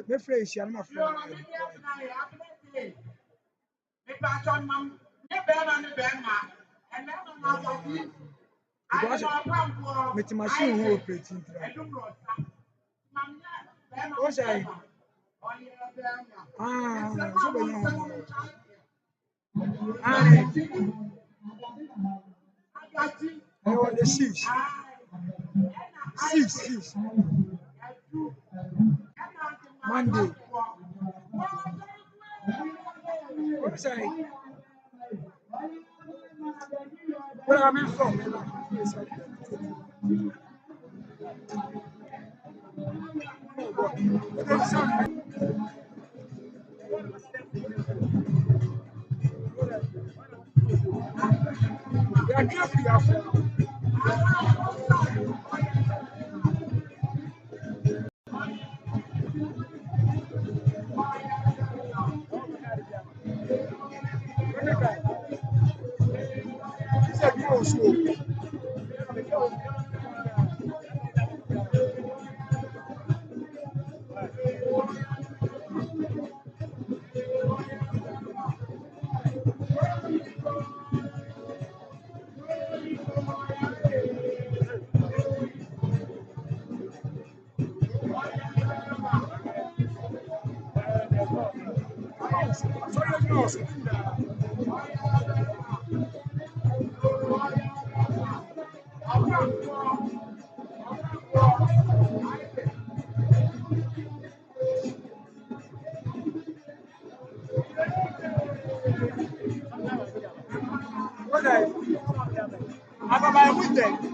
Me fresh ya na friend. Because machine who operating what's that? So I want the six. Monday. What's that? Where am I from? by weekend.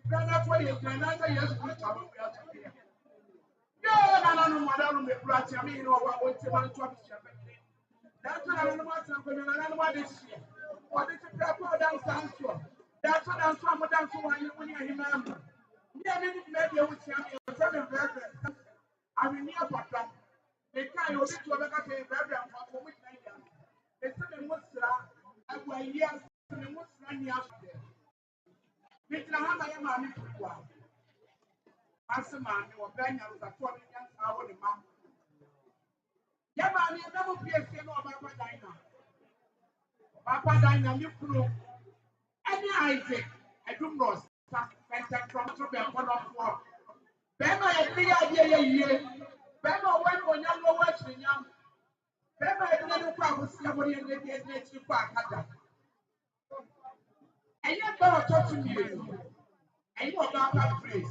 Brother, for you, another year's good time. Yeah, no, madam, me brought you. I mean, what you want to that's what I don't want to say. I don't want this year. What is the proper dance answer? That's what I'm trying to dance when you remember. Yeah, maybe I would say I'm very I mean, near Papa. They can't always do a very for which I am. They said they must I will hear the most running after them. It's not how I am. I'm a man or Ben was a 40 years hour in Mam. Yamani never be a sin of Papa Dina. Papa Dina, you prove any Isaac, I do not from one of war. Bema, a clear idea. Bema, when you know what's in young. Bema, I don't know how to see somebody in the nature park. And you're going to talk to me. And you are about that phrase.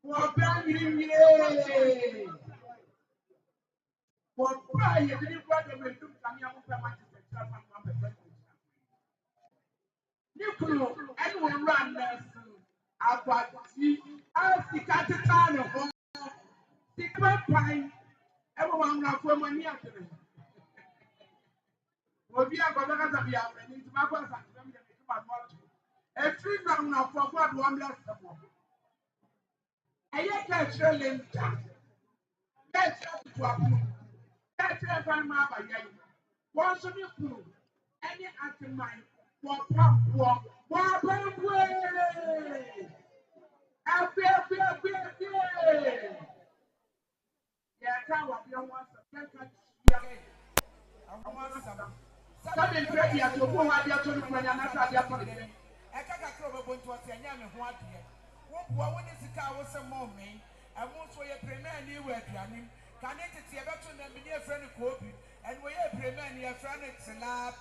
For brand new. For why you didn't want to do Nico, anyone run this about as the Catalan of the pine, everyone ran for money after them. Will be a governor of the hour and into my voice and my mother. A tree round of what one last of all. I yet can't show them that. That's what that's every man by you. Once of your food, any acting mind, walk. And we are premier, your friend, it's a lap.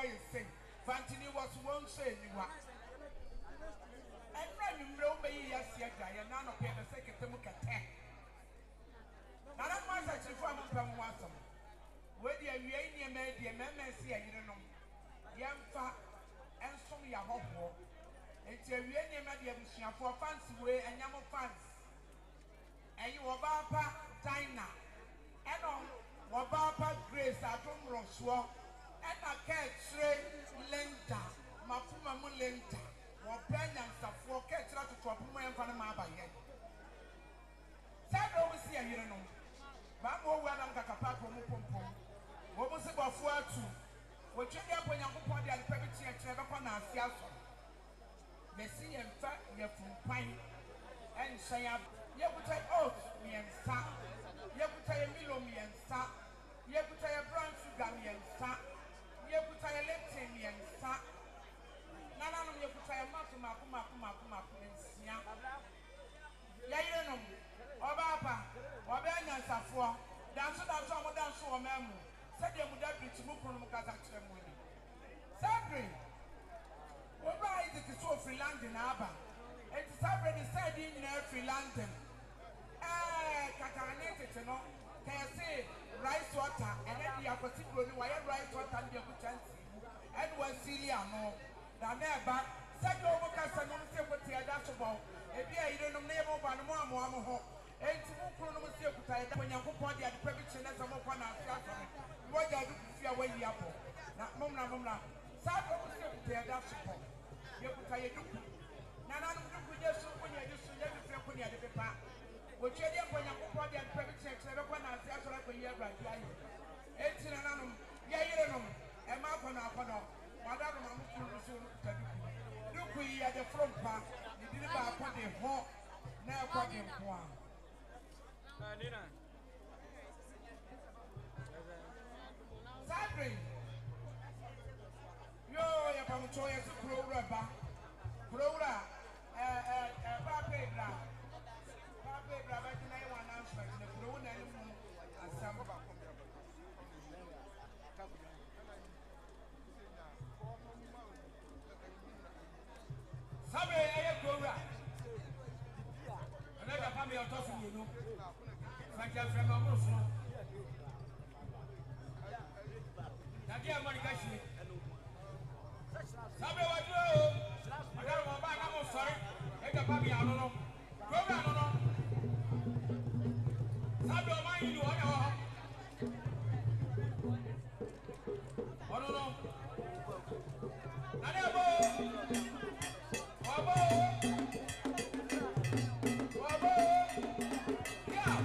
why say Fantini was one say you are. And then you know me, yes, and none of the second Temuka. None of my such a form of Pamuasum. Where the Iranian made the amendment, see, you know, young fat and some your hope. It's a Iranian media for fancy way and young fans. And you are Bapa Dina. And on Wabapa Grace at Roswa. And I can't say Lenta, Mafuma Lenta, or Penance for catch out to Puma and Panama. Sad overseer, you know. Mamma, well, I'm got a pack of Mupum. What was about 4 2? What you have when you put the Pebble and Trevor Fiasco. They see and fat, you're from Pine and say, you would take oath, me and Sa. You would take a Milo, me and Sa. You would take a brown sugar, me and Sa. You would take a leptin, me and Sa. None of you would take a Makuma, and Sia. Yayreno, or Baba, or Banya Safua, dance without someone dance for a memo. Said you would have been to Mukumuka. Sabri, why is it so free land in Abba? It's Sabri said in free London. Catanated, you know, can say rice water, and then the particularly why rice water and the chance. And was Celia, no, the neighbor said over Casanova, that's about. If you don't know, name over and more, and to Mukuno, when you put the prevention as a more fun as what you do if you are way up. Not Mumna, Sabo was there, that's support. You put a look. None of them would just when you just let me feel the paper. Which you did when you put the prevention, never one as that's what I hear right here. 18 and annum, and Malcolm, Madame Mamuku, look, we at the front part, you didn't put the hawk, now put him one. Sabri, yo, you're from Choya to Crowra, Papedra, but I want answer the Crown and some. Sabe eye Crowra. Another family of Tosu, you know. Thank you very much. Nadia Marikashi. Sabe what you? I got one back. I'm sorry. Take a baby. I don't know. Crowra, I don't know. Sabe what you do? I don't know. Nadia Bo. Yeah.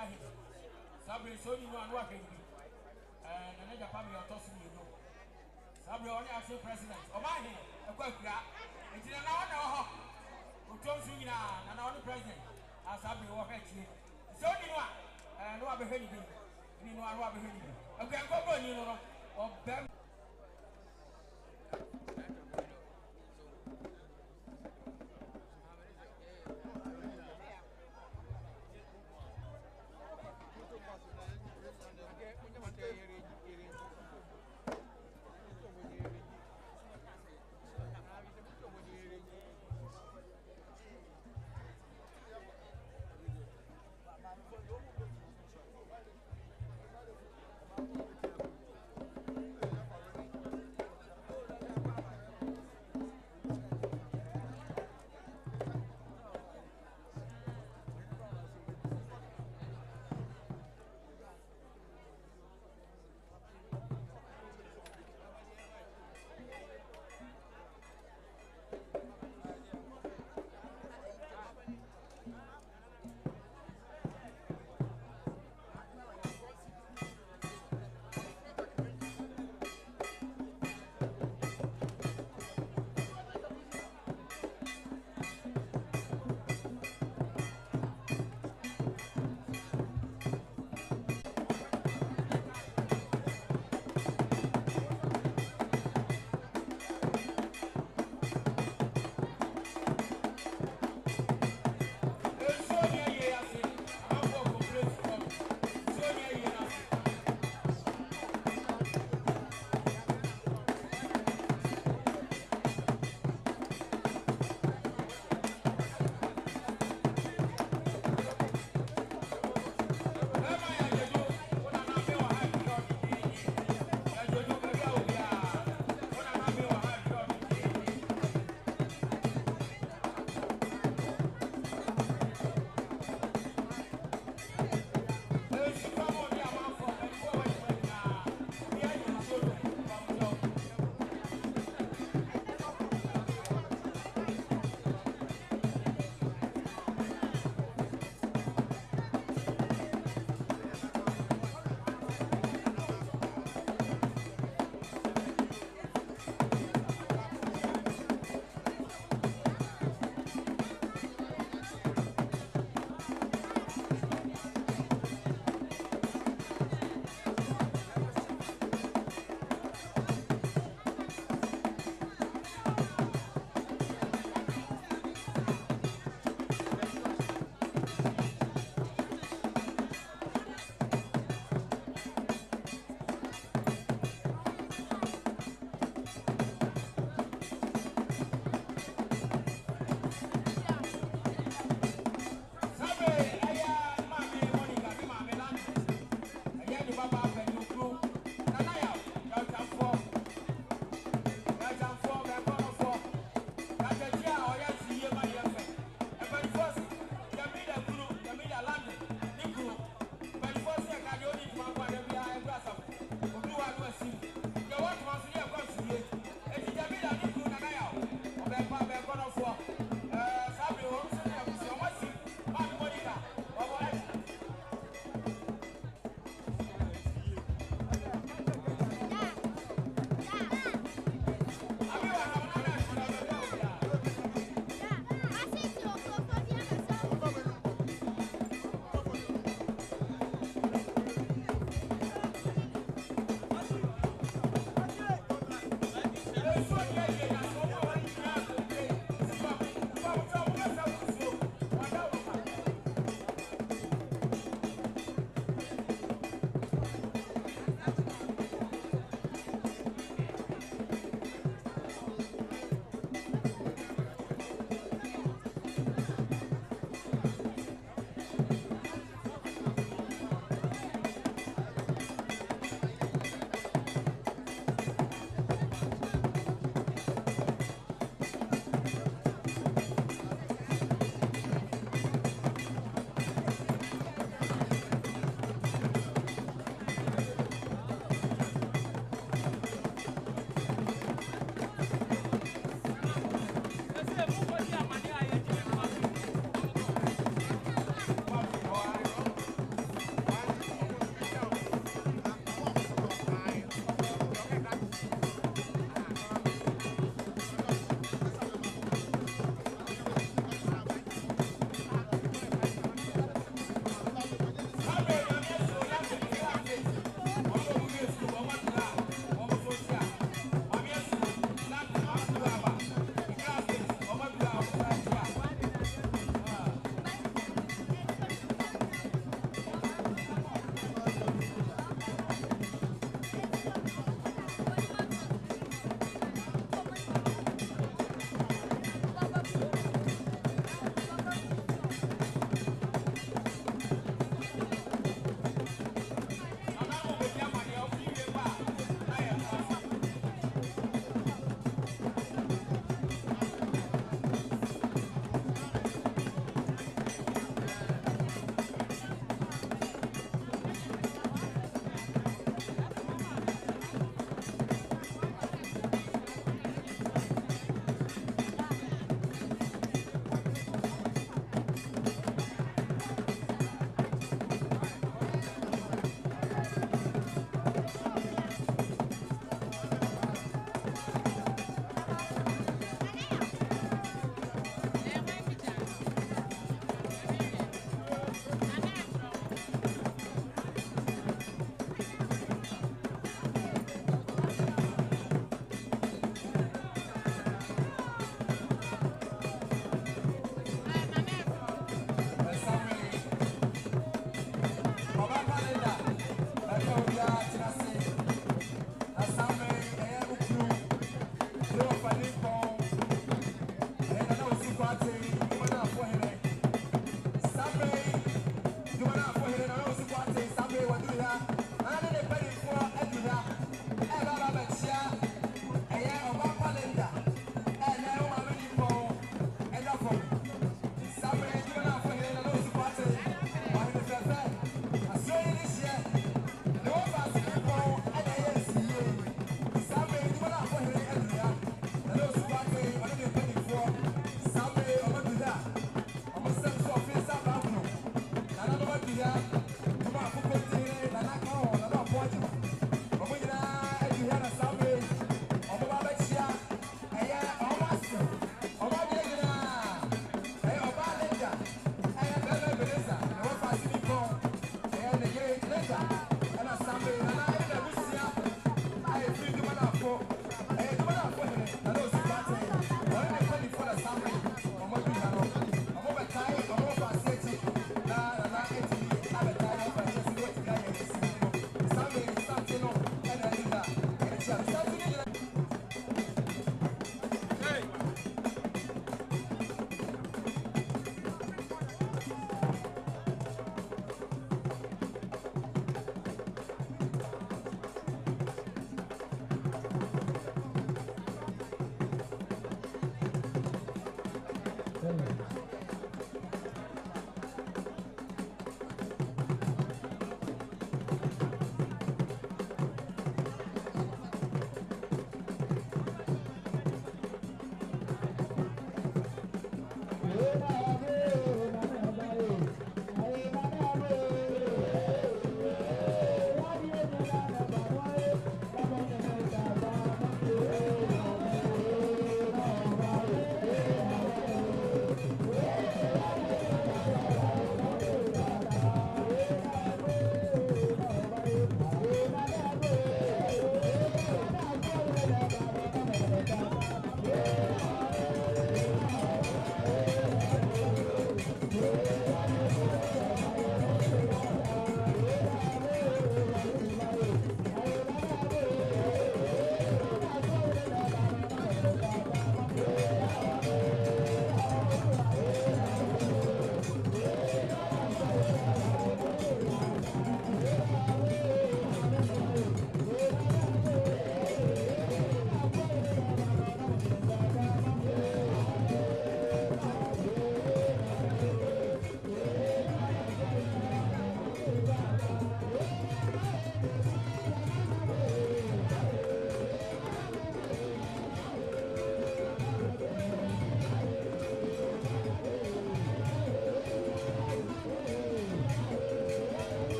Obahi. Sabri so ni no anu akebi. Na na Japan me otosu ni no. Sabri oni ase president. Obahi ekwakura. Enti na wona ho. Otonsu nyina na oni president. Asabri wo hwechi. So ni no a no abehwe ni bi. Ni no anu abehwe ni bi. Ekwanko ni no no. Obem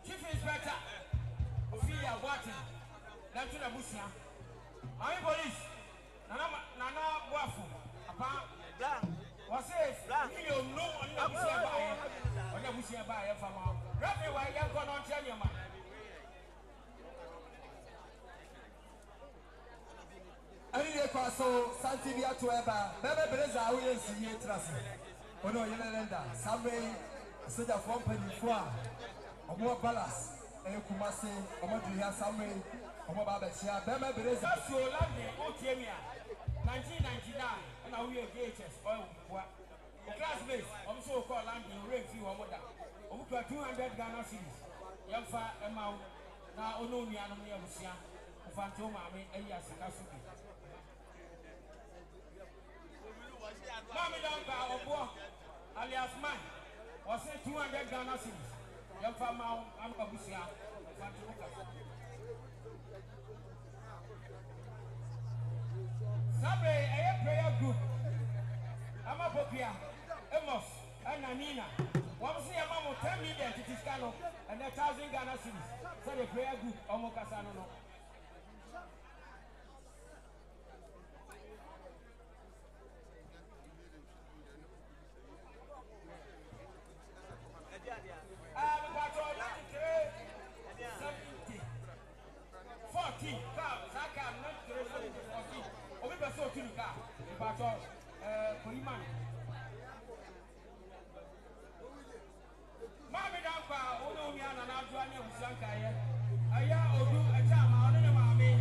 Chief Inspector, Ophelia Watson, Lieutenant Busia, Army Police, Nana Wafu, was it? You know, on the Busia by a farmer. Rapid, why you going on tell your man? I need a castle, Santibia to Eba, Bebe Beleza, we see you trust. Oh no, Yelanda, Sabre, Sada Company, Four, or more Balas, and Kumasi, or what do you have Sabre, or more Babashia, Bebe Beleza, that's your landing, Otemia, 1999, and now we are gates, or classmates, also called landing, rate you or more than over 200 Ghana cities. Yamfa, Emma, now Ononi, and Yabusia, Fantoma, and Yasakasuki. Mommy down by Obo, alias mine, was 200 Ghana cities. Young farmer, I'm a busia. Sabre, a prayer group. I'm a popia, Amos, and Nina. One see a mamma 10 million to Tiscano and 1,000 Ghana cities. So the prayer group, Omokasano. Mami Dampa, Onomian and Abduania Sankaya. Aya Odu, a Chama, Only Mami,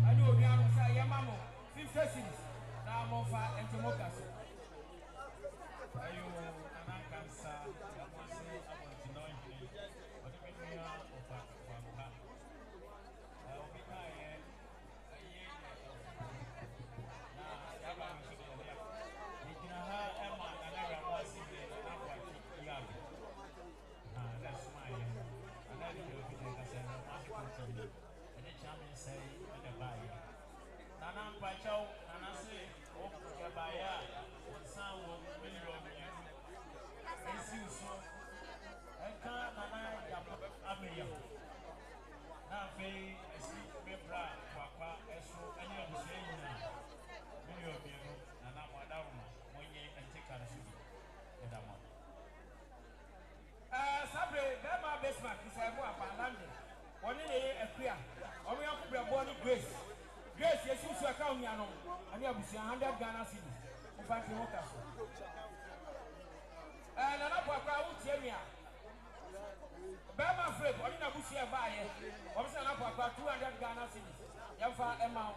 and Obian Sayamamo, 50 cities, Namofa and Tomokas. Ayo, Anankansa, Yamase, Abontinoi, Odimia, Opaka, Obikaye, Yabama, Emma, and I was in the Yard. That's my another and the champion say, and the buyer. Nana Pacho, Nana say, oh, Gabaya, one son will million. As you saw, I can't Amaya. Now, Fay, I see Bebra, Papa, Esro, any of the same million, and I'm a down when you take a city. Sabre, Bema Basement is a more London. One in a queer. Or we have to be born Grace. Grace, yes, you shall count me on. And you have 100 Ghana cities. In fact, you want us. And another crowd, Jamia. Bema Fred, or in a bushia buyer. Or another 200 Ghana cities. Yafa Emma.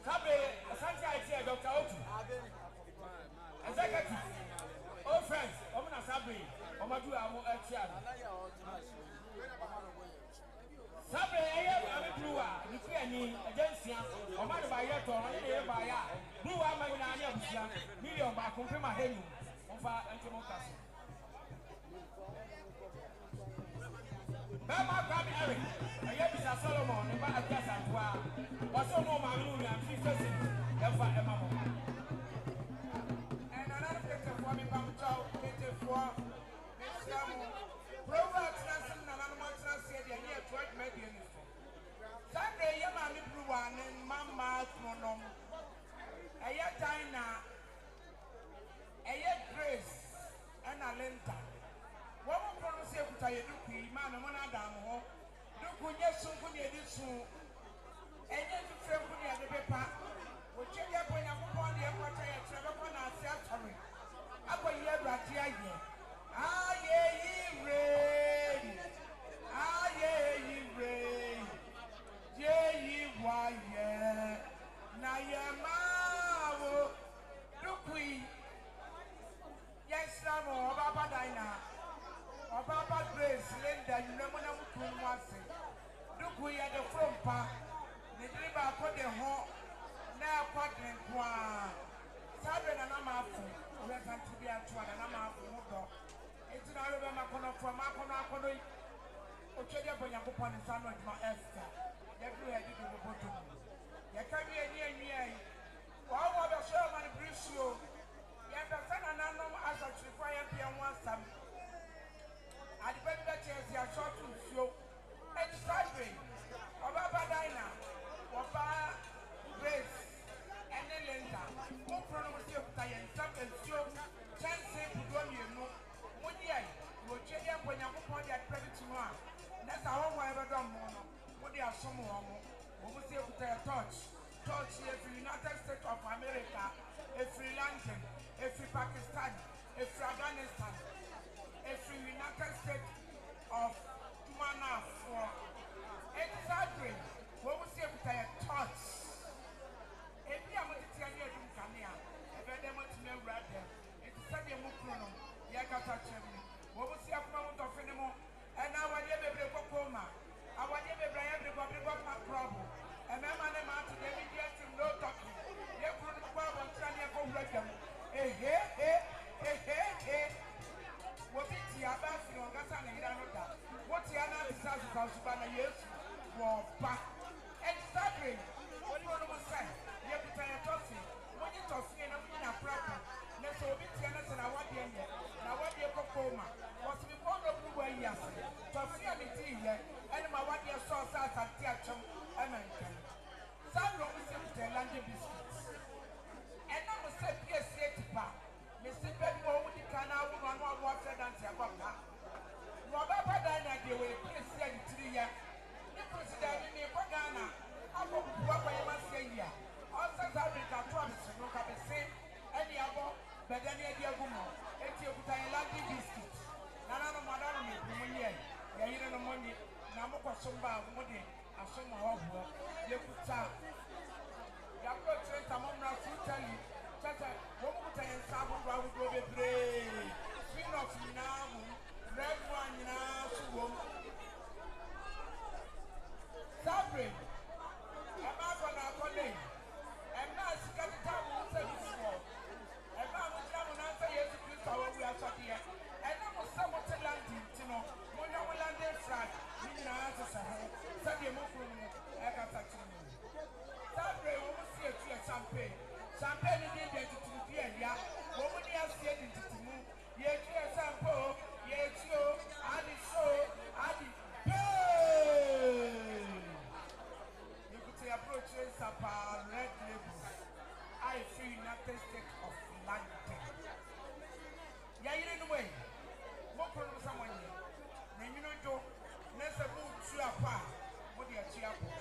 Sabre, a Santa idea, Dr. Otu. Executive. Oh, friends, Omna Sabre. Omadu Amo Echian. Sabre, I'm a blue, the Fiani, Agencia, Omadu Bayato, and Baya, Blue Amania, million by Confirma Henu, Ofa Antimocas. Bama Gab Eric, a Yabisa Solomon, and Batas and Wa, was so more Mamma and 50 cents, Elfa Emamo. And another picture for me, Pamcho, picture for. Proverbs Nansen and Animal said, "You're here to make the uniform." Sunday, Yamami Blue One and Mamma Monom. A year China, a year Grace, and a Lenta. What will pronounce you to you, Duki, man, and one Adam, Duku, yes, soon could you do soon. And then to frame the paper, which you have when I'm upon the empire, Trevor, and Saturday. Up a year, Ratia. Ah, yeah, ye rain. Ah, yeah, ye rain. Yeah, ye why, yeah. Now, yeah, ma, Dukui. Yes, Samo, Baba Dina. Baba Grace, Linda, you never know who was it. Dukui at the front part. The driver put the home. Now, quadrant one. Saturday, and I'm out. We're going to be at one, and I'm out. It's not a Macono from Macono. Okay, but you're upon the son of my Esther. Every head you do the bottom. You can't be near. What was the show on the bridge? You have the son and unknown as a require P1 some. I depend that you are short to show. And Saturday, Obaba Dina, Oba Grace, and then Linda. Who pronounce you and something show. Chance to go you know. We'll check up when you put that credit to one. That's how I ever done more. What they are some more. We will say with a touch here for United States of America, a Sri Lankan, a Free Pakistan, a Free Afghanistan, a Free United States of Tumana for exactly. We will say with a touch. If you are going to tell you, you come here. If you are going to know right there, it's Sunday Mukuno. What was your problem of anymore? And now I never break up coma. I want never break up my problem. And my man and to the media to no talking. You put the problem trying to go with them. Hey. What is the about you on that? Sasa Kausubana, yes, war back. And Saturday, what do you say? You have to tell your tossing. When you tossing and I'm in a proper, let's all be tenants and I want the end. Now, what you performer was before the blue way, yes, tossing and the tea, and my 1 year sauce at Tiachum, and I can. Some Robinson land biscuits. And I must say, yes, Mr. Bedmore, the canal woman, one water than Tabaka. Robert Padana, they will place the 3 years. The president in Pagana, I will walk by my senior. Also, Africa promise to look at the same, any other, but then the idea of woman, and you put a lucky biscuit. Nana, Madame, Munia, Yaina money, Namoko Sumba, Modi, and some of her, you put out. You have got to tell Mom now to tell you. Womuta and Sabu Rabu go be brave. Swing of now, red one now to woman. Sabri, I'm not going to call him. I'm not scared to say before. I'm not going to answer yes to Christ, we are talking here. And I was somewhat landing, you know, when I will land in front, we can answer Sunday morning. I got that to me. Sabri, we will see a clear champagne. Champagne is identity to be a ya. Woman has said it to move. Yes, sample. Yes, you. Adi so. Adi. You could say approaches Sapa red label. I feel United States of London. Yeah, you know way. What problem someone here? Then you know, let's move to a part. What do you cheer for?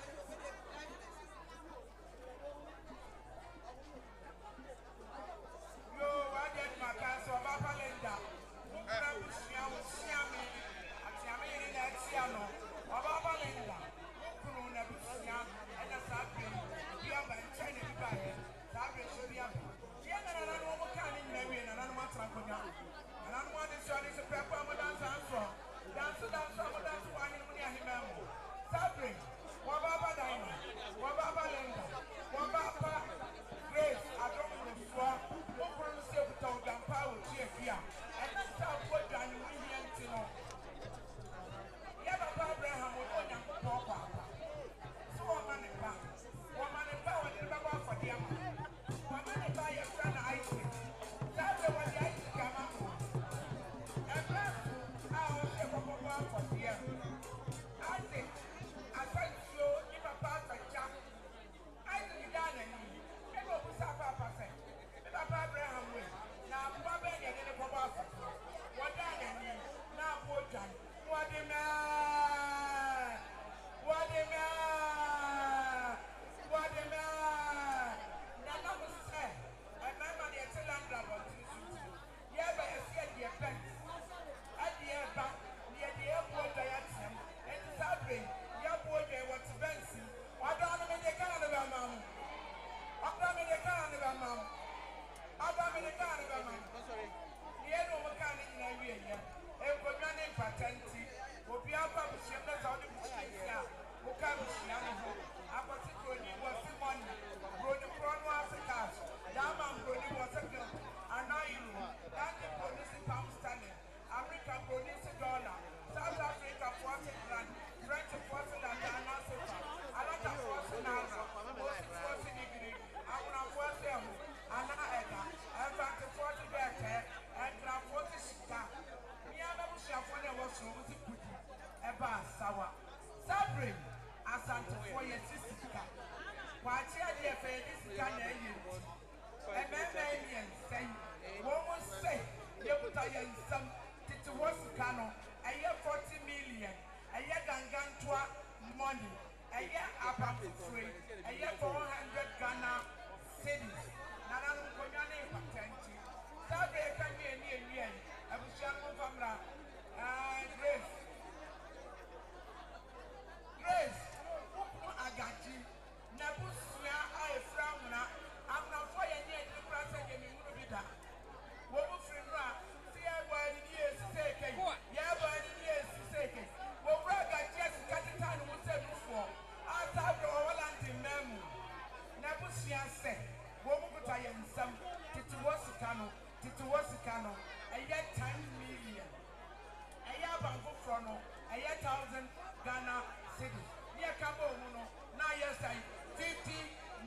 50,000 Ghana cedis. Near Cabo Muno, now yes, I 50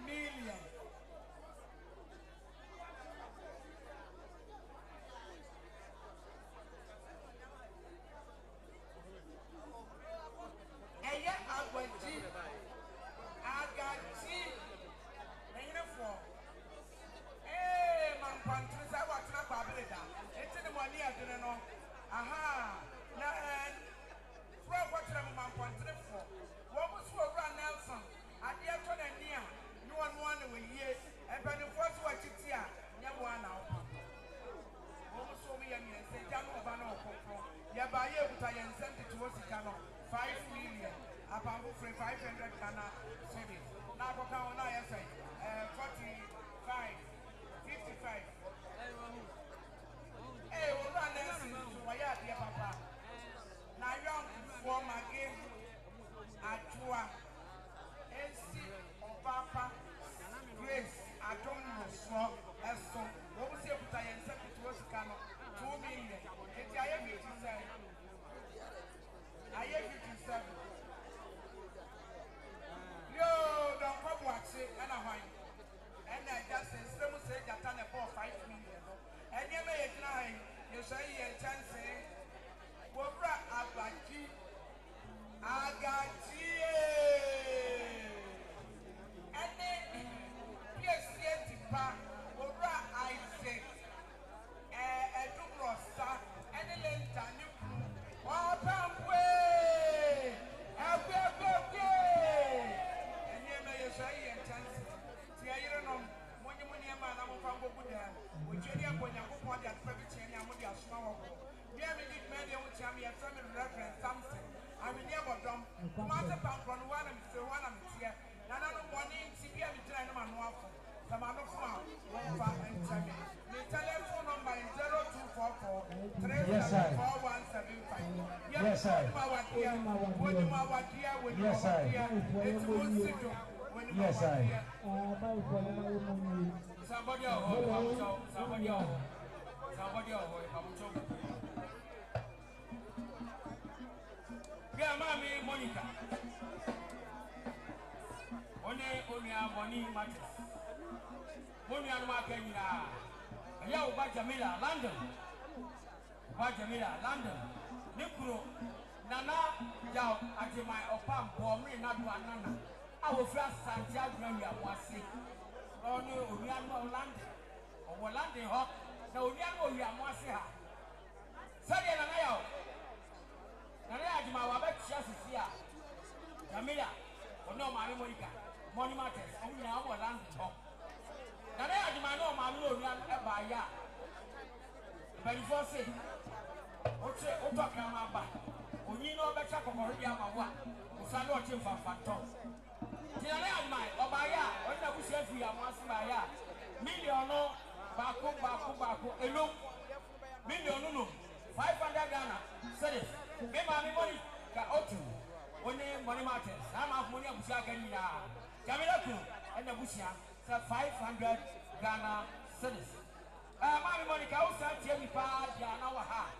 million. Eye Agwaji, Agaji, uniform. Hey, man, countries, I want to know about it. It's in the money I didn't know. Aha, now, from what I'm country for. What was for Ron Nelson? I dare to the near, no one will hear, and by the first watch it here, never one out. Almost so me and say, Jano Bano, Yabaye, but I sent it to us, 5 million. Upon 500 Ghana cedis. Now, what I say, 45, 55. Hey, we'll run this to Wayat, dear Papa. Now, young for my game, Atua, NC, Papa, Grace, I don't know, so, as so, what was your put I sent it to us, 2 million. It's I have 57. I have 57. Yo, don't come watch it, and I want. And I just say, some say that I'm about 5 million. And you may try, you say, a chance, Wobra Agaji, Agaji, and then, yes, Wobra Isaac, a Dubrosa, and a Lentani, oh, Pampway, and you may say, a chance. I don't know. When you man, I'm from Bobuda, which you are going to go on that private chain and with your small. Dear me, many of which I'm a family reference something. I'm in near bottom. Master Pump on one and so one I'm here. None of the morning, CPM is trying to man off. Some other farm, and Tammy. The telephone number is 0244 374 175. Yes, sir. Yes, sir. Yes, I. Somebody else. Yeah, mommy, Monica. Only money matters. Money and market. Yeah, Jamila, London. London. Nikuro, Nana, Yao, Ajimai, Opam, Bomri, Nana. I will first Santiago was sick. Oh, no, we are not landing. Or we're landing hot. No, we are more sick. Sorry, Nanayo. Nanaja, my Wabet Chassia. Camilla, or no, my Monica. Money matters. Only now we're landing hot. Nanaja, my no, my Lord, by ya. But before say, what's talking about back? When you know better, come already have a one. Who's a lot of phantom. Obaya, when I was here, I must buy million, Baku, alone, million, 500 Ghana, said it. Give my money, when money matters. I'm off money of Shagania, Kamilaku, and the Bushia, 500 Ghana, said it. My Monica, I was at Jamie Pad, Yanawaha.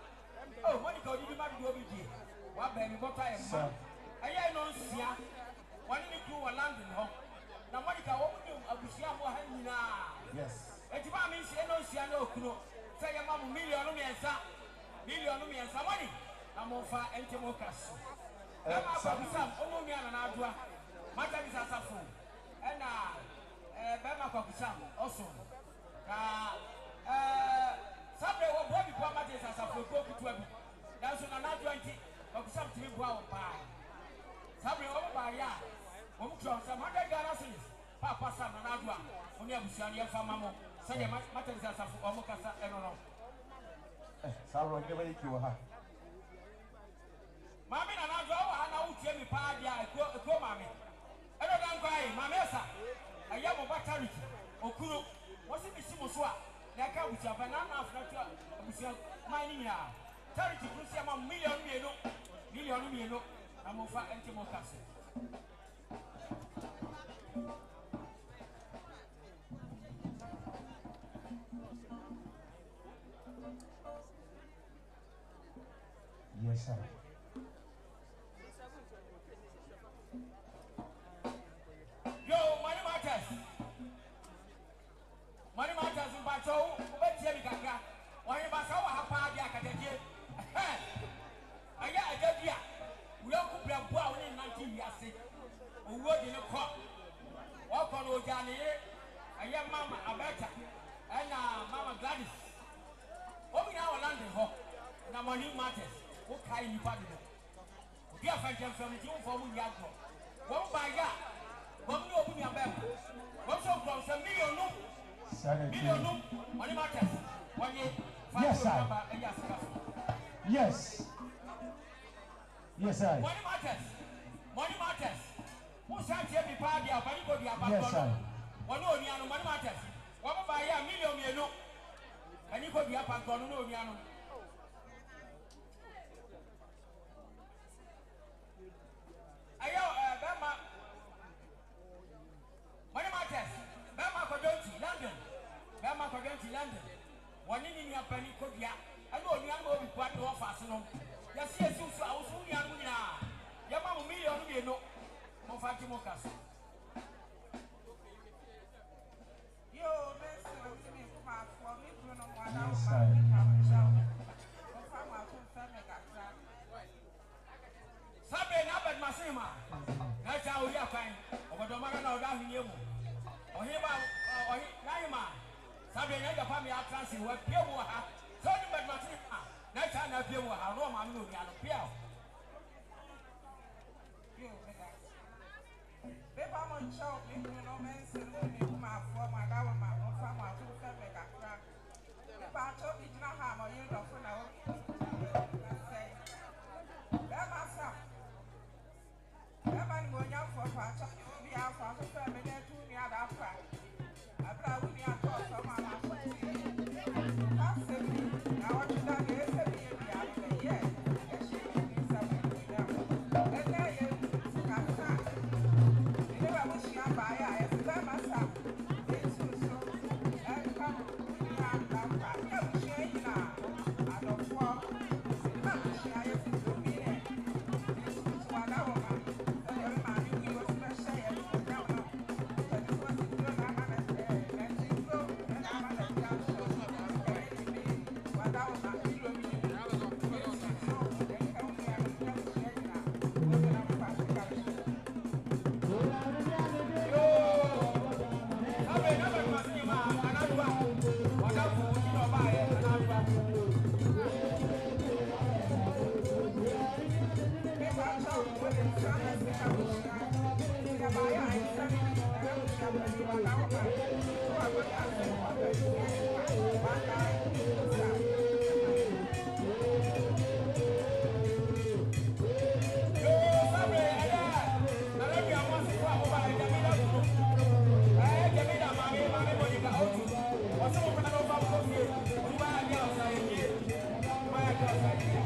Oh, Monica, you might go with you. What baby, what I am, I don't see. One in the crew are landing home. Now, Monica, what would you appreciate more hanging now? Yes. And you might say, no, she no crew. Say, a mamma, million and some money. I'm over Antimocas. I'm some only an Adua. Madam is as a fool. And Bama Copisam also. Sunday, what body properties as a fool go to 12. That's another 20 of some 3 hours by. Sabre over by ya. Some 100 Ghana cedis. Papa Sam and Adwa. Only a Bushania Famamo. Say, matters as a Omocasa and no. Sorry, never you her. Mammy and Adwa, I know Jamie Padia, go, mammy. I don't cry, Mamesa. A young battery. Okuro. What's it, Simoswa? Like I was a banana after mining now. Charity Cruciama million. I'm over Antimocas. Yes, sir. pato obetie mi kakra ohin ba sa wa ha pa dia kadadie aya ajadia we ku bra bo a woni 19 wiase owo di ne ko o ko no jani aya mama abeta ana mama Gladys obi na Orlando ho na money matters o kai ni pa do obi afanjem from the team for mu yago wo ba ya wo ni obu ni abem wo so from some million money matters one year yes sir yes sir money matters who say be pa dia bani go dia ba yes sir one oni anu money matters wo ba ya million mienu ani ko dia pa go no oni anu ayo bema money matters bema ko donti London bema ko donti London woni ni apani ko dia ani oni anu obi kwa do office no ya si esi so a wo so ni anu nyina ya ma mo million mienu mo fa ti mo kaso yo best me kuma for me Bruno Mwada yes ma sir o fa ma so fa me gatra sabe na bad masima na cha ori akan obodo mara na oda hwie mu ohi ba ohi naima sabe na ga fa me atransi wa pie mu ha so ni bad masima na cha na pie mu ha no ma no ni anu pie yo mega beba mo chao me Bruno men se me kuma for ma da wa ma o fa ma so fa me gatra beba to bi na ha mo yin do fo na o say beba sa beba ni mo nya for fa cha bi a fa so fa me na tu ni ada fa abra wu ni ato so ma ma so ti ka se bi na wa tu da ge se bi e bi a be ye e shi ni sa bi ni na e na ye ka sa ni ba mo shi aba ya e se ba sa e su so e ka ni a da fa e mo shi yi na ado fo ni ba mo shi aye se so bi ne e su so wa da wo ma e ma ni wi o special ye ni na no e ni so si do na ma na e ni so na ma na ya so e ni wa da wo ma ni lo mi ni e su so e ka wo ya ni na shi yi na o na ma fa se ka shi sabe na bad masima anadwa oda fu ni no ba e anadwa beba chao wo le sa na se ka wo shi ya ba ya e sa ni na wo shi ya ni wa da wo ma so wa go ya se wa ga shi wa da sa yo sabe ada na le bi amon si kwa mo ba e jamila ku jamila mami mo ni ka otu wasu mo na no ba ko fi o ba ya o sa ye ba ya ka sa ye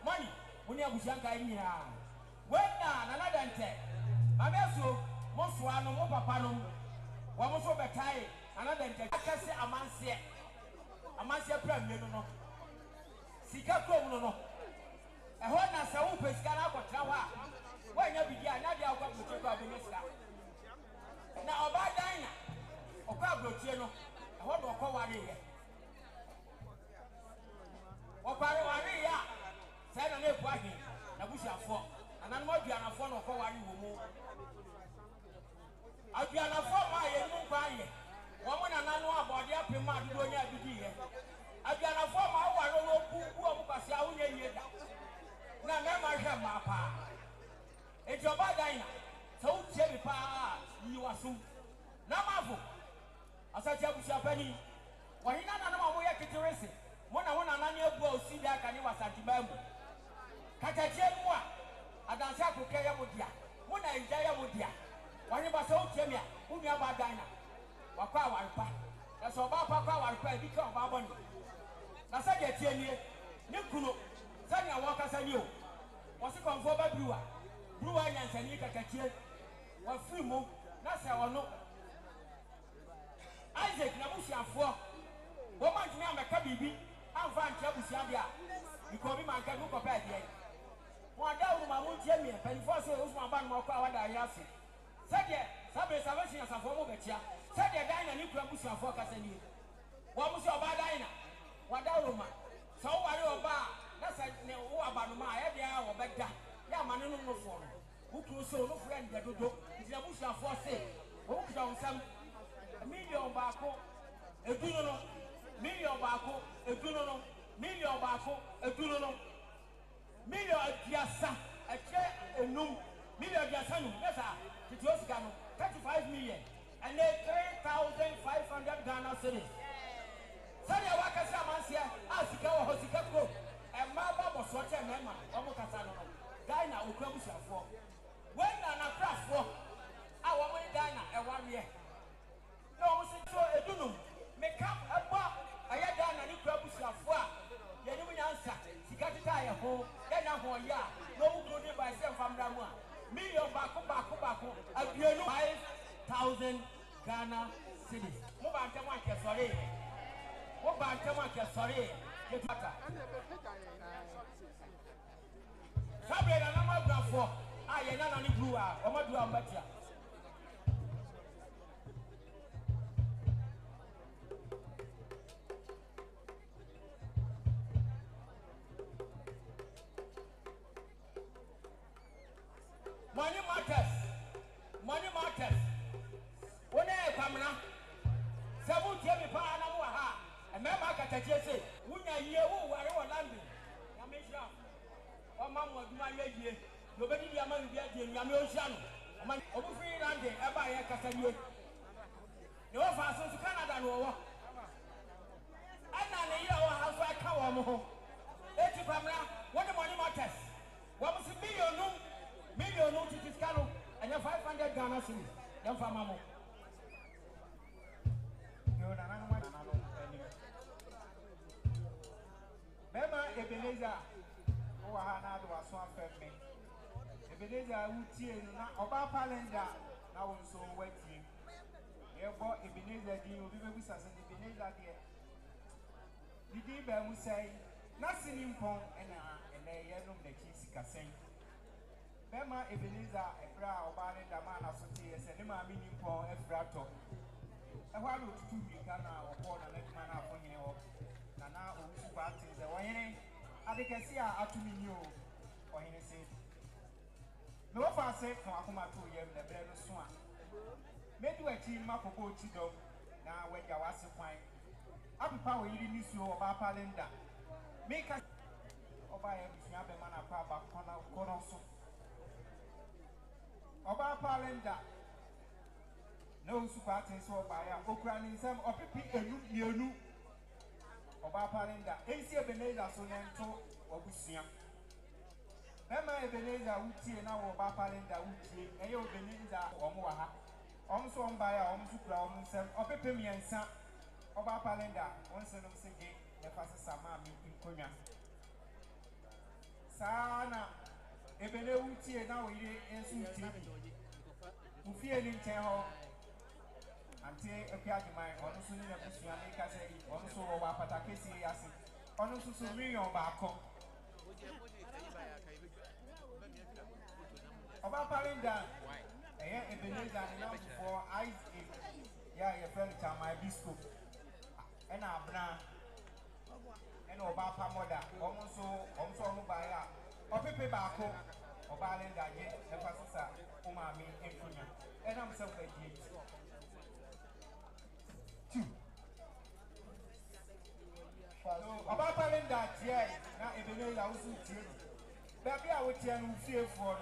money when you have when na dante mameso mo fua no mo papa no wɔn nso bɛtae anada akɛse amanseɛ pra mmienu no sika kurom no ɛhɔ na sɛ wopɛ sika no akɔtena hɔ a woanya bidi a nyade akɔ aburokyi kɔ abɛnya sika na ɔbaa dan na ɔkɔ aburokyi no ɛhɔ na ɔkɔ wareyɛ wareyɛ a sɛ na epu ahe na busuafoɔ ananom aduanafoɔ na ɔkɔ ware wɔ mu aduanafoɔ ma yɛ mu nkwa ayɛ wɔn na nanu abɔde apem a dodo nya bidi yɛ aduanafoɔ ma aware no bubu ɔmo kwasi a wonya yie da na mɛma hwɛ ma paa eti ɔba dan na sɛ wotie bi paa yi waso na mafo asate abusua pani wɔhena nanom a moyɛ keterese mo na nane abu a osi da aka ne wasantiba mu katakyie mu a adanse akokɛ yɛ mo dia mo na ngya yɛ mo dia wɔne ba sɛ wotie mi a wo nua ba dan na wakɔ awarepa na sɛ ɔba pa kɔ awarepa ebi ka ɔba bɔ ne na sɛ deɛ tie nie ne kunu sɛnea wɔkasa ni o wɔse kɔmfoɔ ba biruwa nyansani kakakyie wɔfiri mu na sɛ ɔno Isaac na busuafoɔ wɔma ntumi amɛka biribi amfa nkyɛ busua deɛ a nkɔbi manka no kɔpɛ adeɛ wɔn ada wɔn mo ntie mi mpanimfoɔ sɛ osuma aba no ɔkɔ a wada ayɛ ase sɛdeɛ sabe salvation asafoɔ mo bɛkyia sɛdeɛ dan na ne kura busuafoɔ kasa nie wɔn mo sɛ ɔbaa dan na wada wɔn ma sɛ ɔware ɔbaa na sɛ ne wo aba no ma ayɛ deɛ a wɔbɛda yɛ ama ne no nofoɔ no wokuro sɛ onofo yɛ ndɛ dodo nti na busuafoɔ sɛ wɔn kuta wɔn nsɛm million baako edunu no million baako edunu no million baako edunu no million aduasa ɛkyɛ enum million aduasa num yɛ saa tete o sika no 35 million ɛnɛ 3,500 Ghana cedis sɛdeɛ wakasi amanseɛ a sika wɔ hɔ sika kuro ɛmmaa ba bɔ soɔ kyɛ mmarima wɔn kasa no no Ghana okura busuafoɔ wɔn na n'aprafoɔ a wɔn ne Ghana ɛwareɛ na wɔn si so edunum meka ɛbɔ ɛyɛ Ghana ne kura busuafoɔ a yɛnim nyansa sika teta ayɛ ho yɛnya ho ɔyɛ a na wɔn kuro ne ba ɛsɛ nfamra mu a million baako aduonu 5,000 Ghana cedis mo ba ntɛm akɛ sɔre mo ba ntɛm akɛ sɔre yɛtu ata sabre na nama abuafoɔ a yɛn nana ne buru a wɔn aduru a wɔbɛtia money matters wone kwamna sabu tie mi pa na mo ha e me ma katatie se wunya yie wo ware wo lambi na me hira o ma mo aduma ye yie no be di ama bi ade nyame o hia no o ma obu free lande e ba ye kasa yie ne wo fa so Canada no wo ana ne yie wo ha so aka wo mo ho eti kwamna wone money matters wo mo se million titi skalo anya 500 Ghana cedis dem fa mamo yo na nanu ani bema Ebeneza o wa ha na do aso afemme Ebeneza wutie no na oba palenda na won so watie e bo Ebeneza di obi be busa se Ebeneza de didi ba mu sai na sini mpon ena ye no na chi sikasen bema Ebeneza ebra oba ne dama na so tie se ne ma mi ni mpon efrato ehwa lo tutu mi kana obo na na na afonye ho na owu ba tin ze wohene adekasi a atumi ni o ohene se me wo fa se kan akoma to yem na bre no so a medu achi makobo chi dom na wagya wase kwan apipa wo yiri ni suo oba palenda meka oba ya bisua be mana pa ba kono so oba palenda no super things oba ya okura ni nsem opipi enu oba palenda ensi Ebeneza so nento obusua bema Ebeneza wutie na wo oba palenda wutie eye Ebeneza omo wa ha omo so mba ya omo sukura omo nsem opipi miensa oba palenda onse no sege e fase sama mi nkonya sana Ebene wutie na wo yire ensu wutie ufie ni nchen ho ante ekwa adman ono so ni na busua ne ka say ono so wo apata kesi yase ono so so million baako oba palinda Ebenezer and now for Isaac, yeah, your friend my biscuit, and Abna, and Obapa mother, also by or Pepe Bako, or Balinda, the pastor, Umami, and Funya, and I'm so great. Two. About Palinda, yeah, now Ebenezer also did. Baby, I would tell you fear for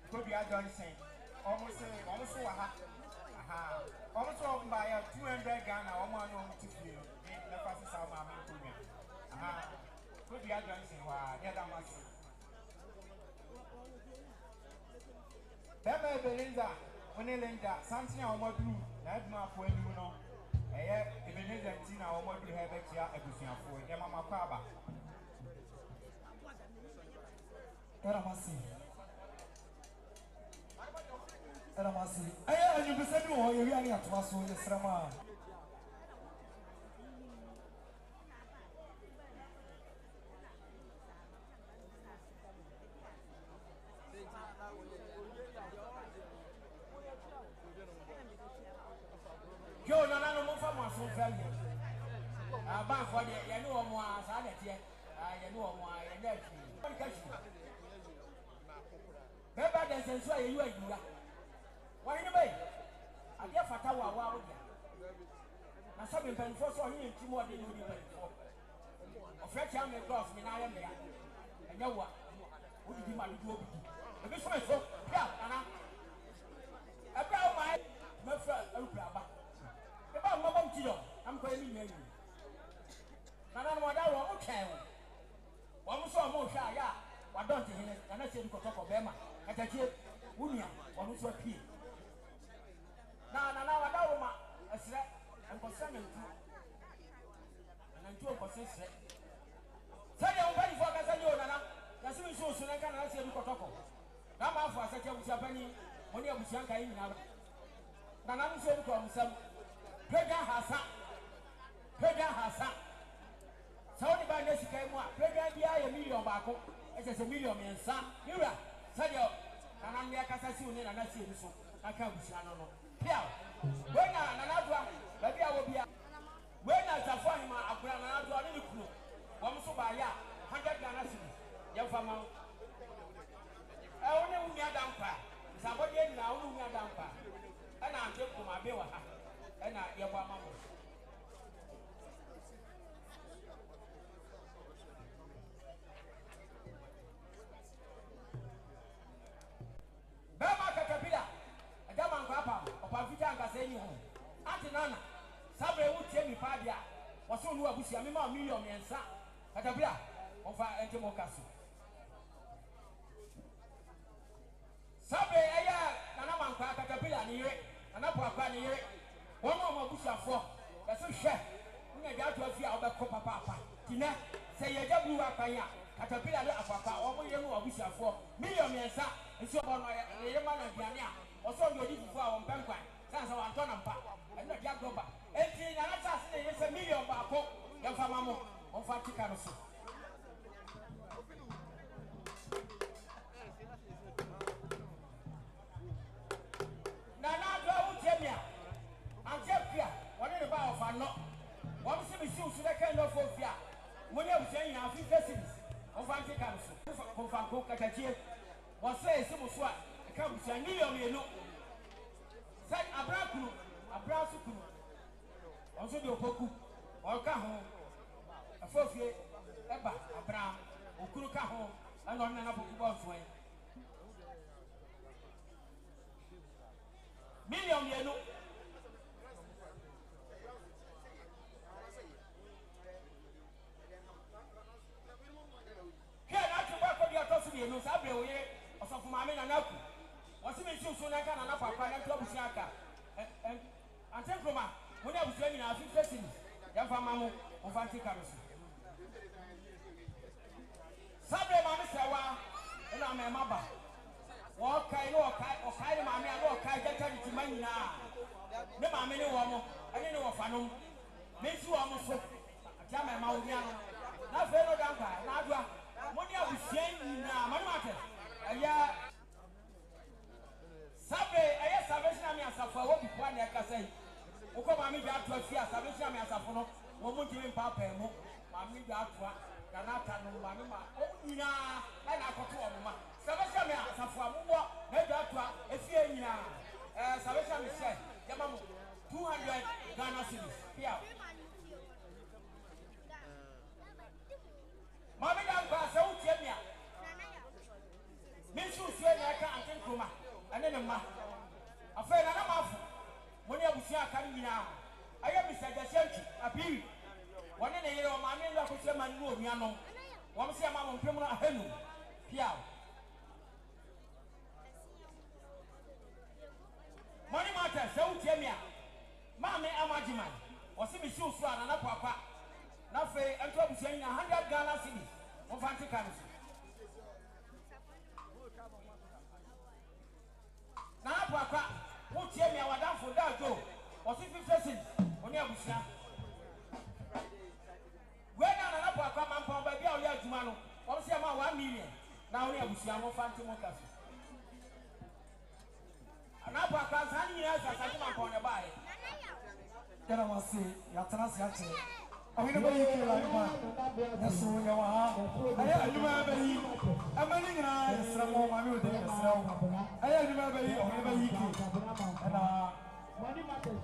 could be a Johnson. Almost by 200 Ghana, almost to feel the fastest of my men. Could be a Johnson, near the mass. Bema Belinda, when Linda, something on my blue, not my point, you know. Ebenezer Tina, or what you have here, everything for Yamama Paba. Ramasi. Aya you be said no you really at was so Srama. Yo na no mo fa mo so fa ye. Ba for de ye no mo asa de tie. Ye no mo ye na fi. Beba de senso ye yu adura. Why you bay? I get Fatawa. I saw him pen for so he into more than you do. Of French young girls, I am there. And you what? Would you be my good? The bishop so, yeah, Anna. About my friend, Oprah. About my mom, Tito, I'm going to you. Nana, what I want, okay. One saw more shy, yeah. Why don't you? And I said, you could talk of Bema. I tell you, Wunya, one was a pea. Now, I don't want a threat and concerning two. And I'm 2%. Say, I'm waiting for Casanona. That's what so soon I can answer you. Now, I'm for such a penny when you have Shanka in now. Now, I'm saying from some Pega Hasa. So, by this came one. Pega the $1 million back. It's a million and son. You're right. Say, and I'm there because I see you and I see you. I can't be sure. Yeah, when I maybe I will be when I find my Abraham, one so by 100 Ghana cedis. Young farmer, I only me a damper. Somebody now only me a damper. And I took to my bill and I give my mama. Bama Caterpillar. Gaman Papa, or Pavita and Caseni home. Antinana, Sabre would tell me Padia, was so new a bush, a million and sa, Catabia, of our Antimocassi. Sabre, Nanaman Caterpillar near it, and up a near it. One more bush of 4, that's a chef. We may got to a few of the Copa Papa. Tina, say a double Rapaya, Caterpillar of Papa, or we know a bush of 4 million and sa, and so on a man and Piania. Also, you're looking for our banquet. That's our Anton and not Jacoba. 18 and that's a million back. Young Famamo on Faticanos. Nana, go tell me. I'm Jeffia. What is about for not? One city shoes to the kind of fear. When you're saying our few festivals of Faticanos. From Fanco Catachi was saying some swat. Come to a million, said Abraku, also the Opoku, or Caho, a 4th year, Eba, Abraham, Okurukaho, and on another Bossway. Million, yellow. Here, I can work on your custody, no Sabri, or some from Mamma and Aku. What's the issue so I can enough for Papa Club Shaka? And Temploma, when I was training our 50 Yafamamu of Anticaros. Sabre Mamisawa, and I'm a mother. Walk, I know, or Kai, Mamma, or Kai, get to money now. ne maame ne wɔ mo ɛne ne wɔfa nom mesi wɔ mo so atama ma wo nia no na fe no danka na adwa mo ne abusua nyinaa ma no ate ɛyɛ sabe ɛyɛ salvation army asafo a wɔbi kwa na ɛkasa yi wokɔ maame dwa ato afia salvation army asafo no wɔn mo ntimi mpa pɛɛ mo maame dwa ato na na ata no maame ma o nyinaa ɛna akɔto wɔn ma salvation army asafo a mo na dwa ato afia nyinaa salvation army sɛ yɛma mo 200 Ghana cedis pia maame dwa mpa sɛ wotie mia minsu suɛ na ɛka anke nkroma ɛne ne mma afei na na mafo mo ne abusua aka nyinaa ayɛ Mr. Jashanti Apiri wɔne ne yere o maame nda ko sɛ man no onua no wɔm sɛ ma mo mpem no ahanu pia money matter sɛ wotie mia maame amagiman wɔse me siw so ana na papa na afei ɛnto abusua nyinaa 100 Ghana cedis wɔmfa nte ka no so na papa wotie mia wadamfo da jo wɔse 50 cedis oni abusua wena na papa mampa ba bia wo ya adwuma no wɔm sɛ ma 1 million na oni abusua mo fa nte mo ka so ana papa san nyina sa sa ma pon ne bae Kena wasi ya transi ache awine ba yiki la ma yaso ya wa ha aye aduma ba yi amani nyina yesra mo ma mi ode yesra wo aye aduma ba yi awine ba yiki na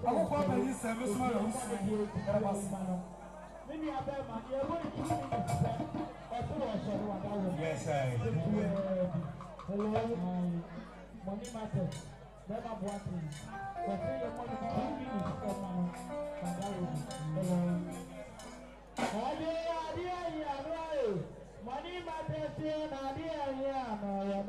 akoko ba yi se me suma la usu kena wasi mini abema ye wo yi yes sir hello money matter never bought it. But say your money 2 minutes for man. Money matters here, Nadia,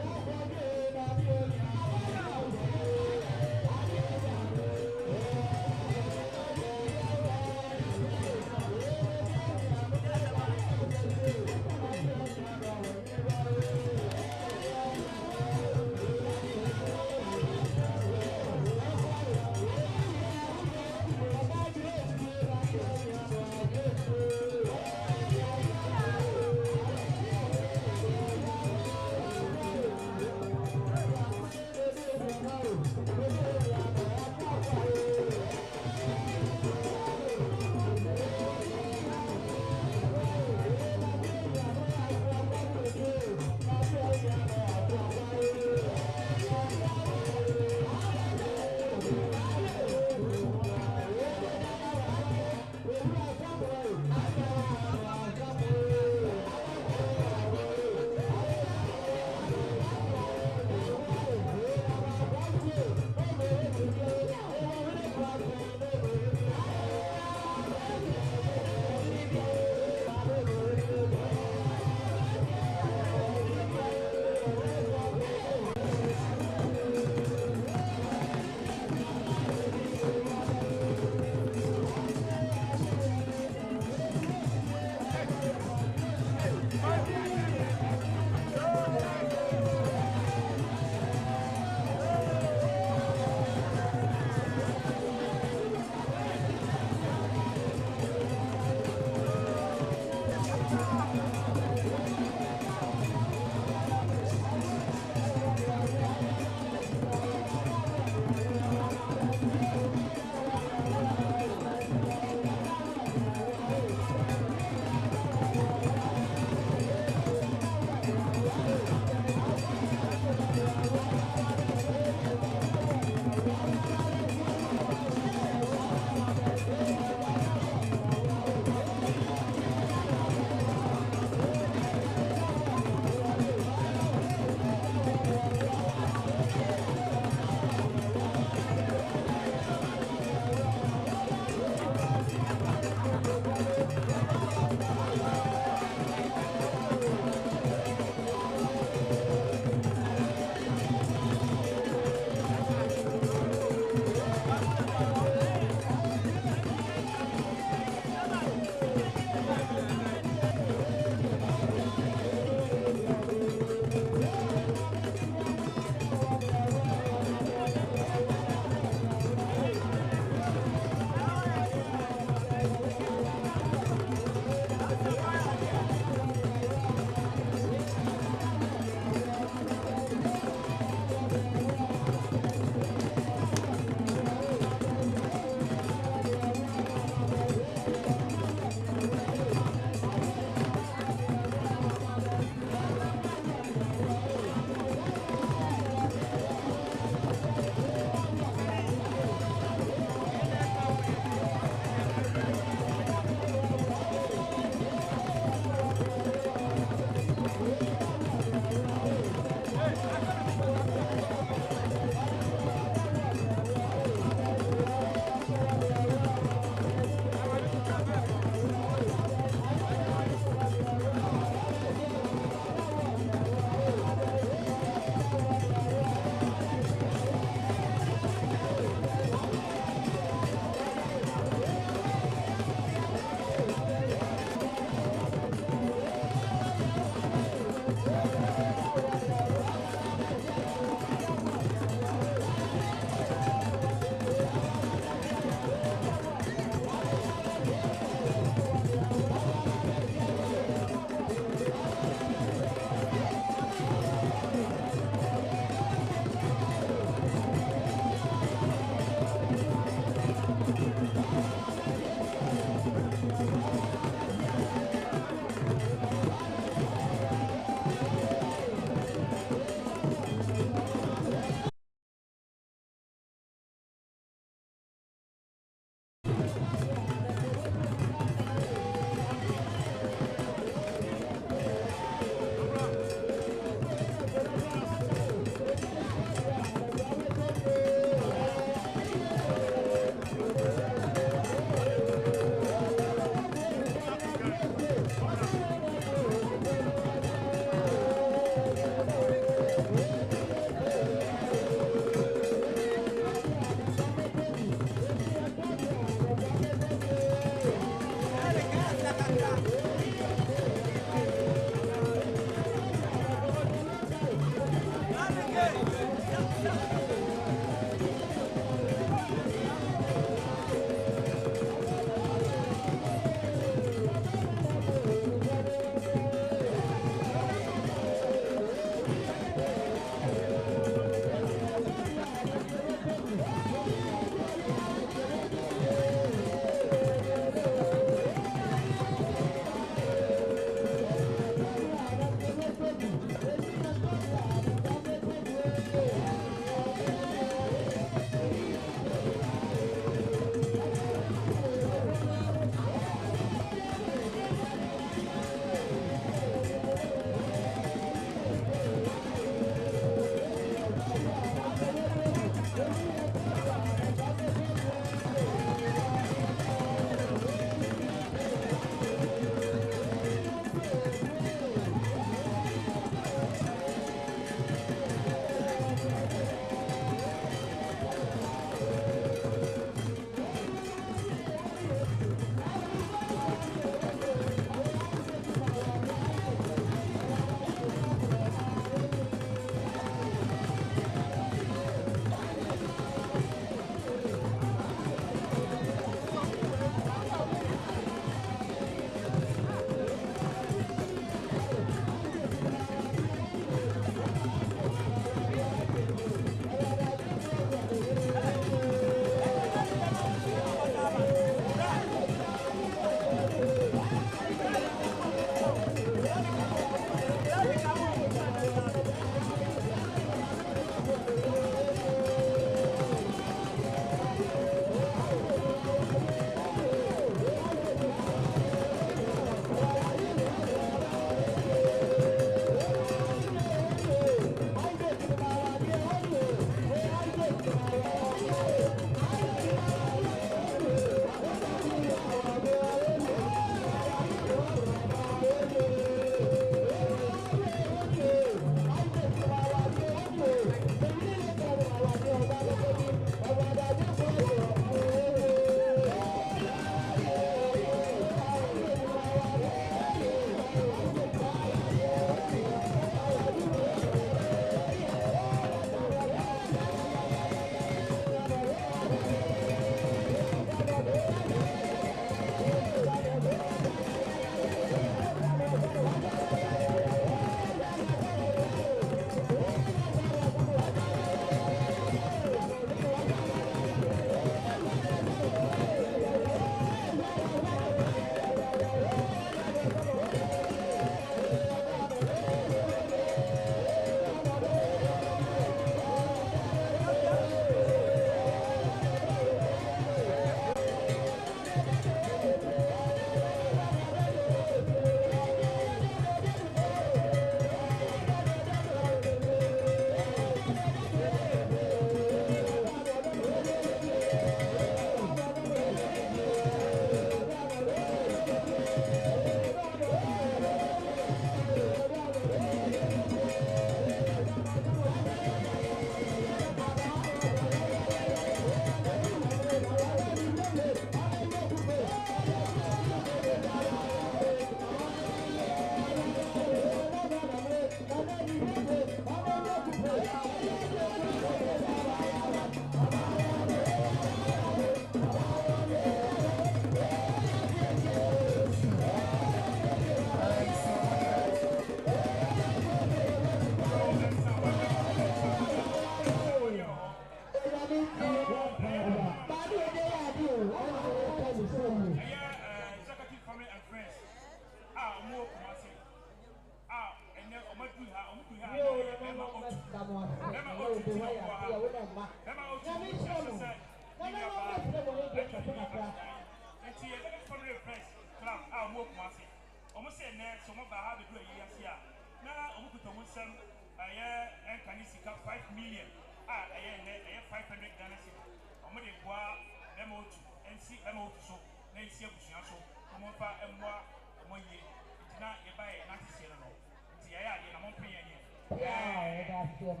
almost say next, some of our have a good year here. Now, I'm going to put some, and can you see 5 million? I have 500 Ghana. I'm going to go out, and see them out so, then see a bush so, come on, and more year. It's not a buy, not to say no. See, I am not paying you. Yeah, that's it.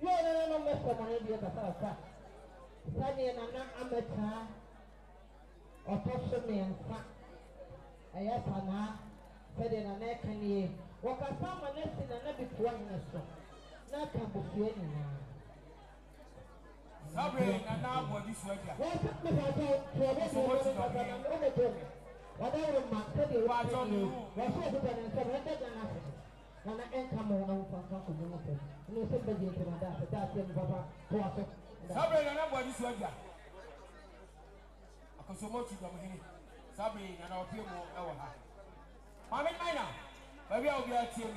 No, Mr. Money, the first. Sunny and I'm not amateur. Or touch me and fat. I have an said in a neck and ye. What I found my nest in a nebby one in a song. Not can be feeling now. Sabre and now what this way. What took me about to whatever my study was on you, was so good and surrendered than nothing. And I ain't come on from something. No sympathy to my dad, that's him, Papa. Sabre and now what this way. I so much of him. Sabre and our people over. Mammy Mina, maybe I'll be a team.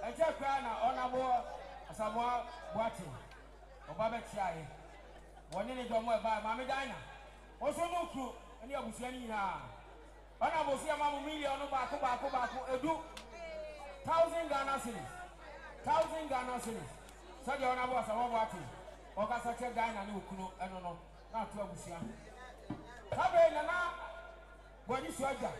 I just ran on a war, Samoa, Watting, or Baba Chai. One in it don't work by Mammy Dina. Also, no crew, and you will see any now. And I will see a mamma million on Baku, edu 1,000 Ghana cities. 1,000 Ghana cities. So you're on a was a Watting. Or got such a Dina, no crew, and no, not to a Busia. Sabre and now, what is your job?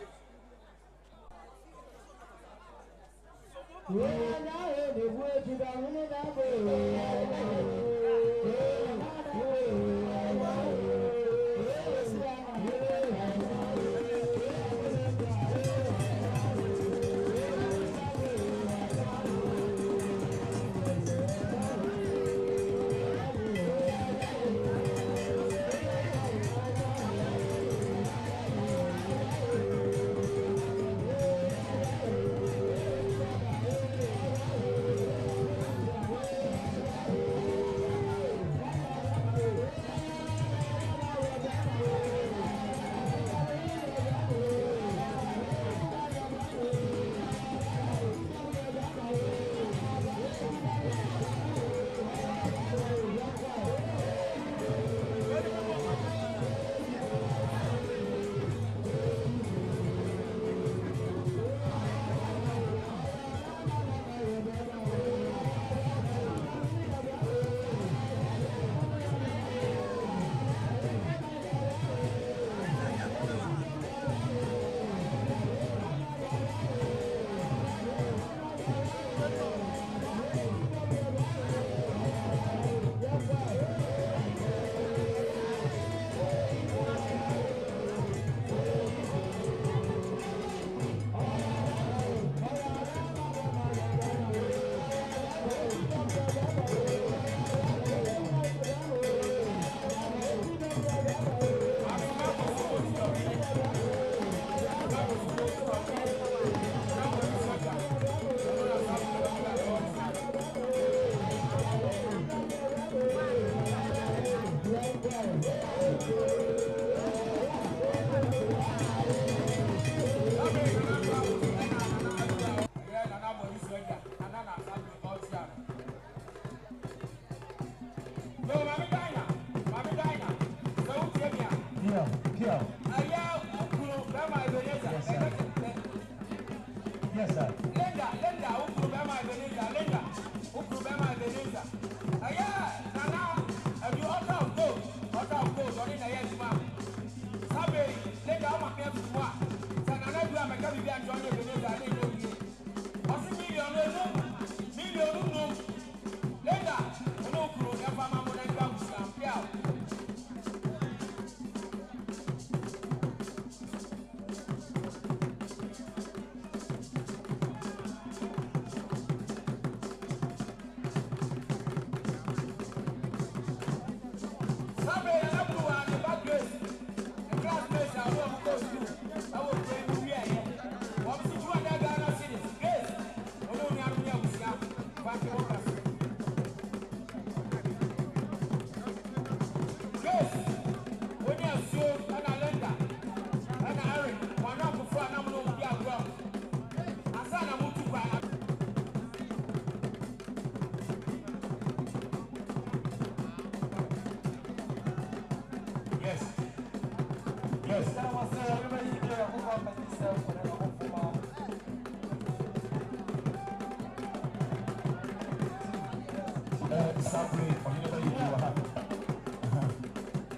Yes, sir. Linda, Ukrubema Linda, Ukrubema Benita. Nana, and you ought of gold, or in a yes, ma'am. Sabe, Linda, I'm a pair of one. Sanana, you are my cabin and Johnny Benita, I didn't know you. What's a million, Linda, no crew, never mamma, and comes and piao. I will bring you here. What is it you and that guy? Sabre, or anybody you have.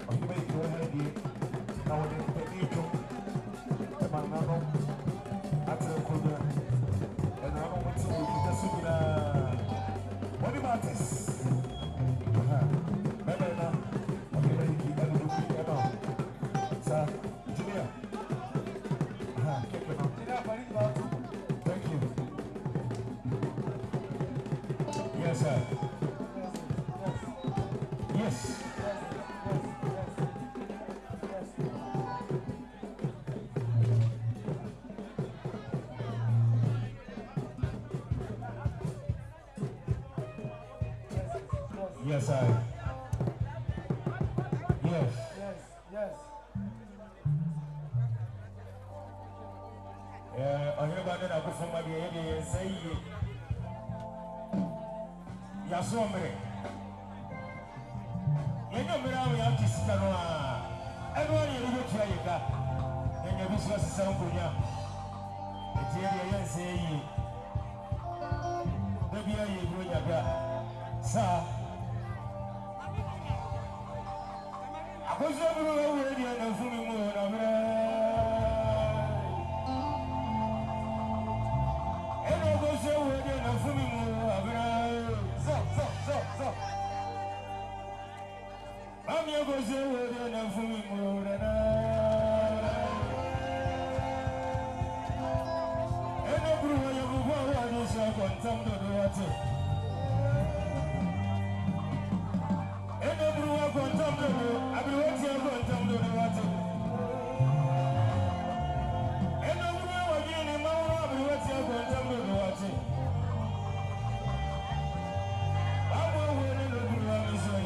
Or anybody you have here. Now, when you pay me, the man, that's a good one. And I don't want to do the super. What about this? Thank you. Yes, sir. Yes. Yes, sir. Yes. Yes. I hear about that. I go from my day and say, Yasomre. You know, we have to sit around. Everyone, you look here, you got. And your business is so good. It's here, you say, maybe I go, you got. Sir, I was already on the full moon. I'm your go say word and a fool more than and a brew you go forward is your contempt of the water. And a brew of contempt of you, I will watch your contempt of the water. And a brew again in my room, I will watch your contempt of the water. I will win in the brew of his own.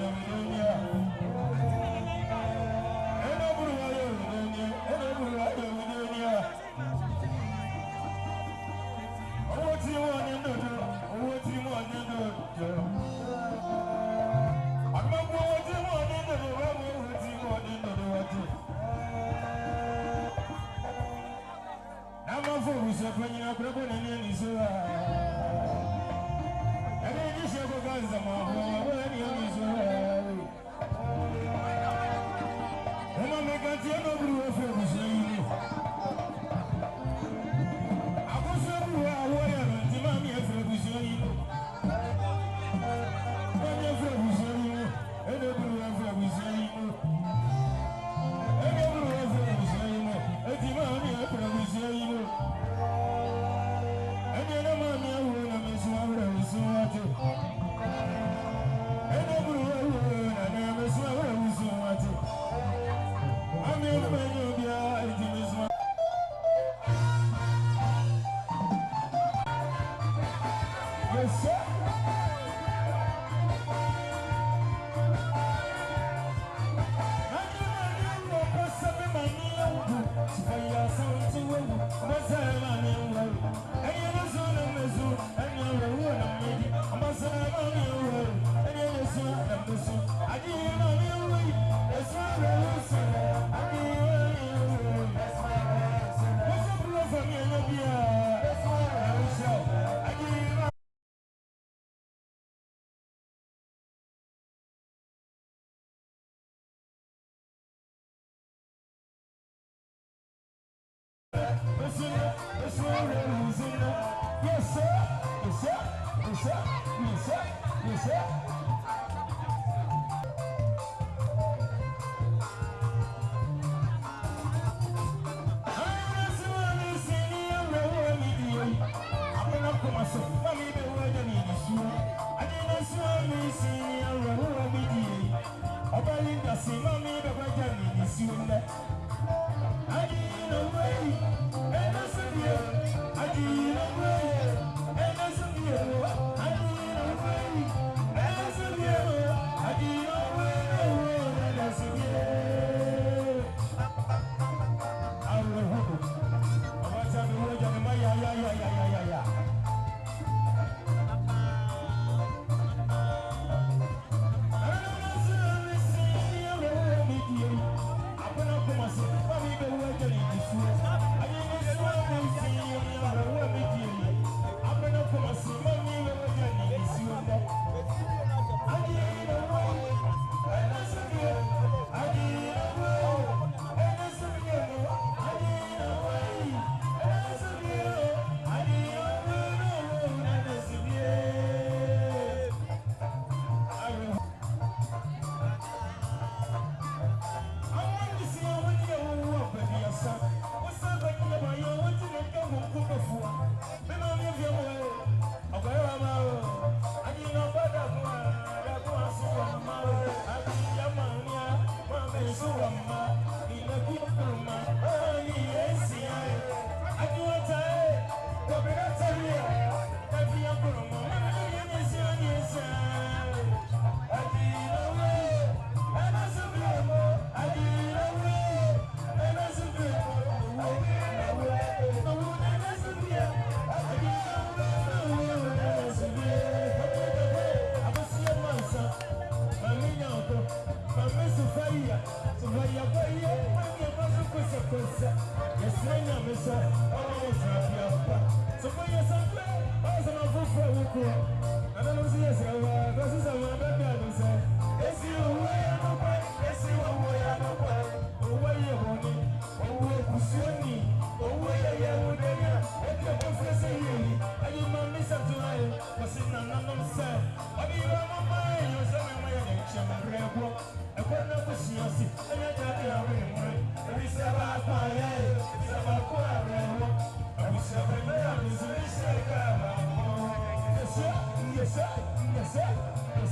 Yes,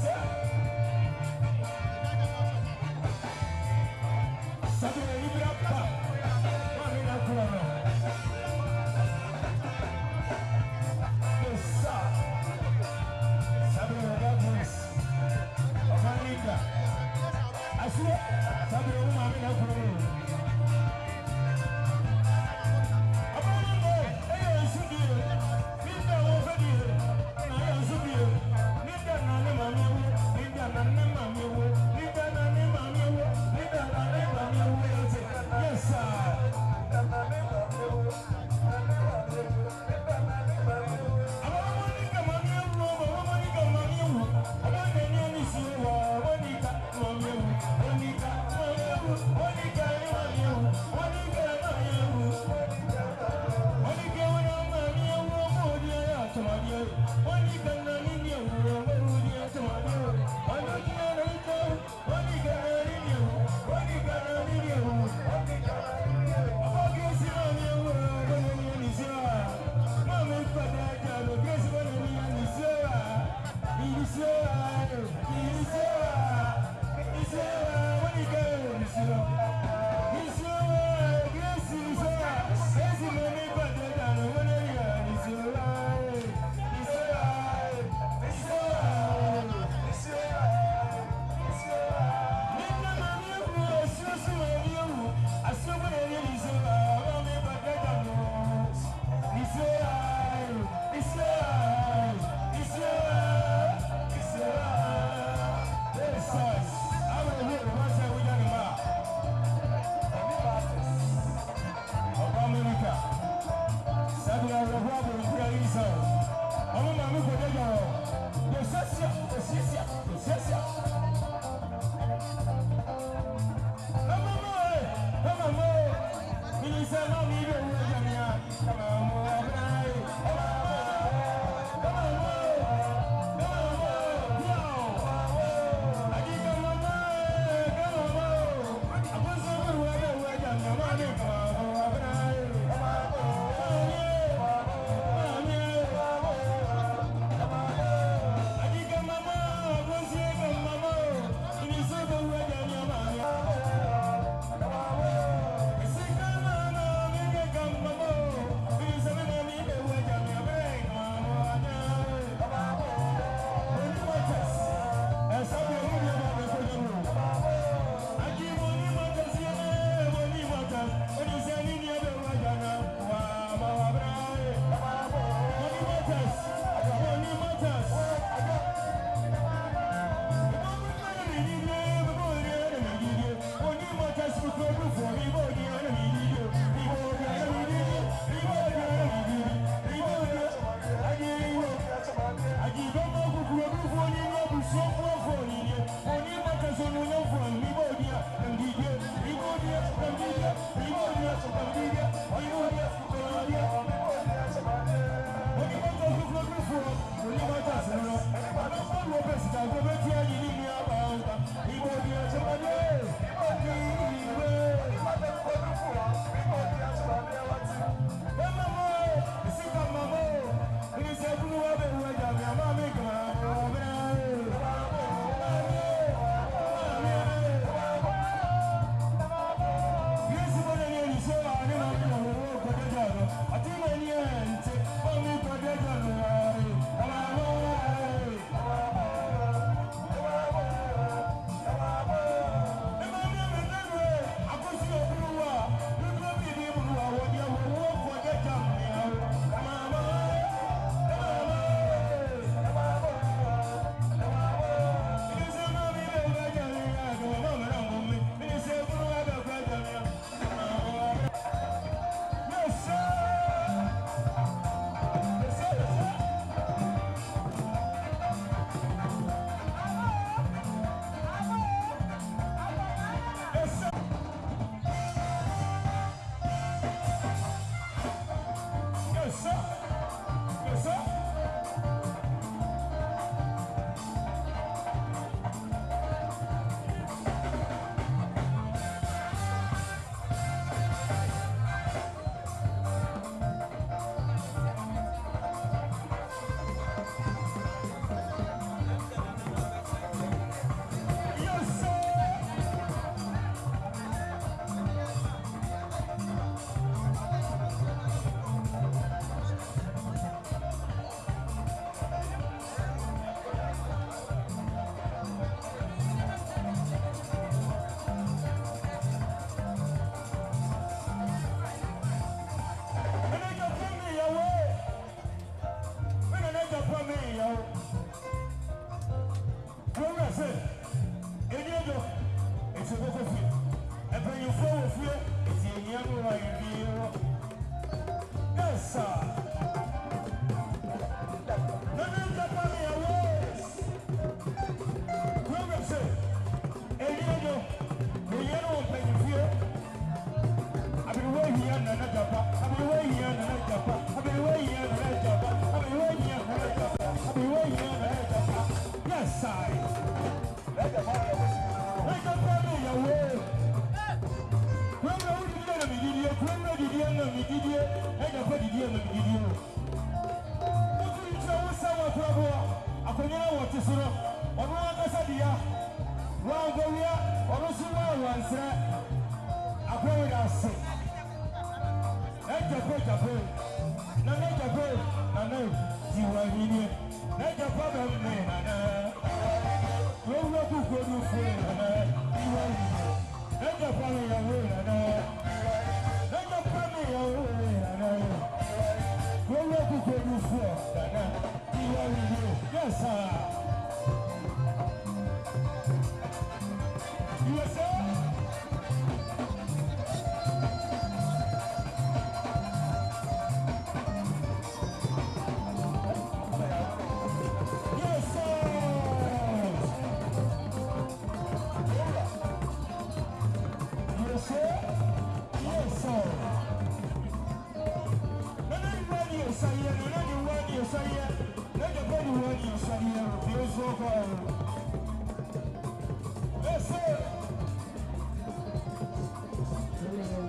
sir. Yes, sir.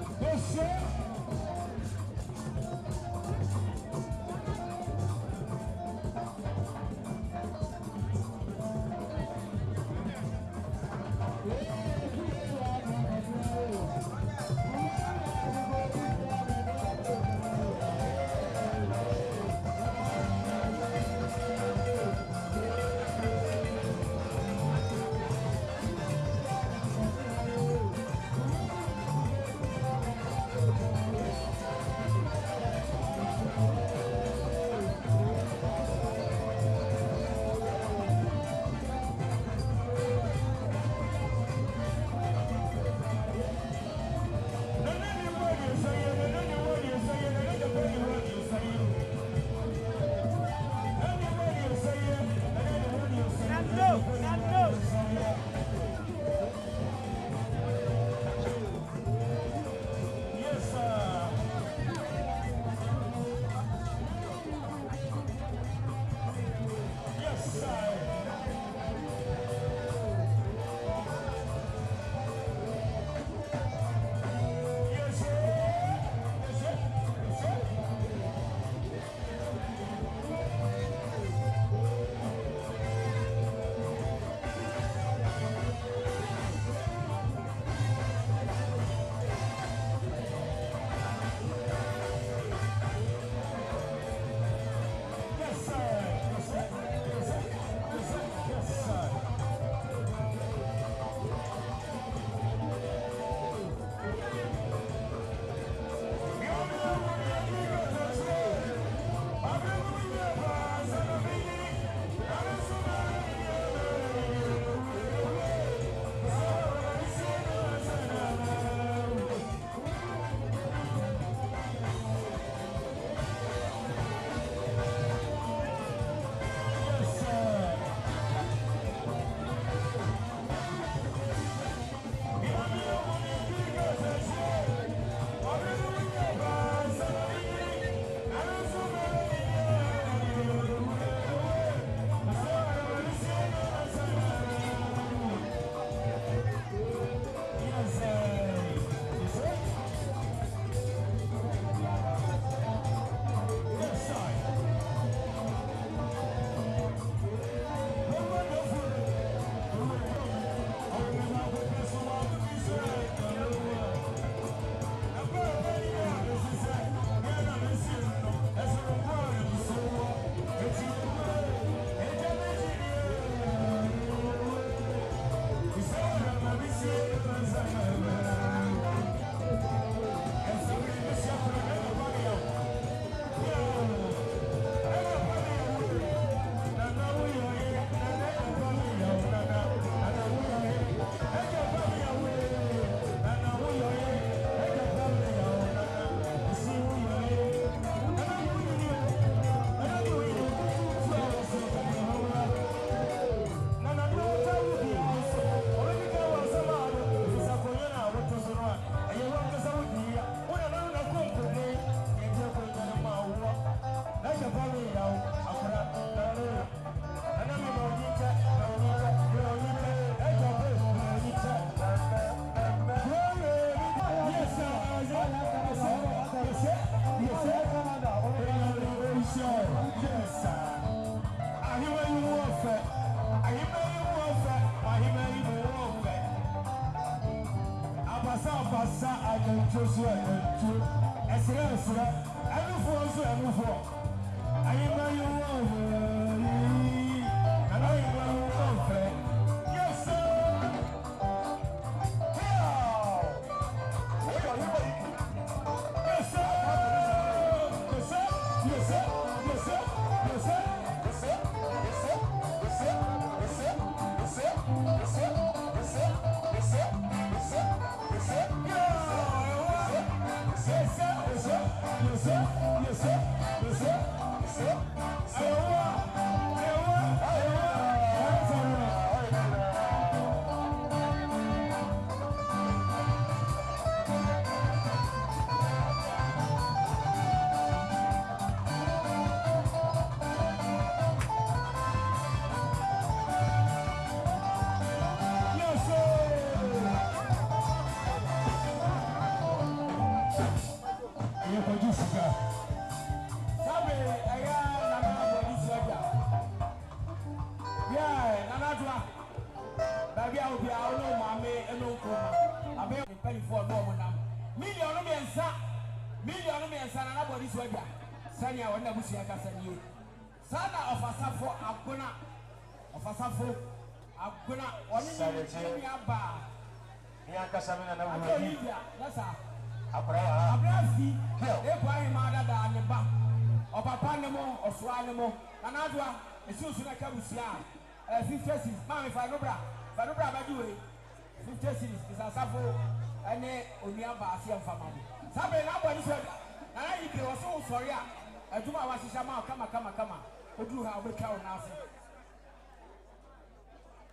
Yes, sir.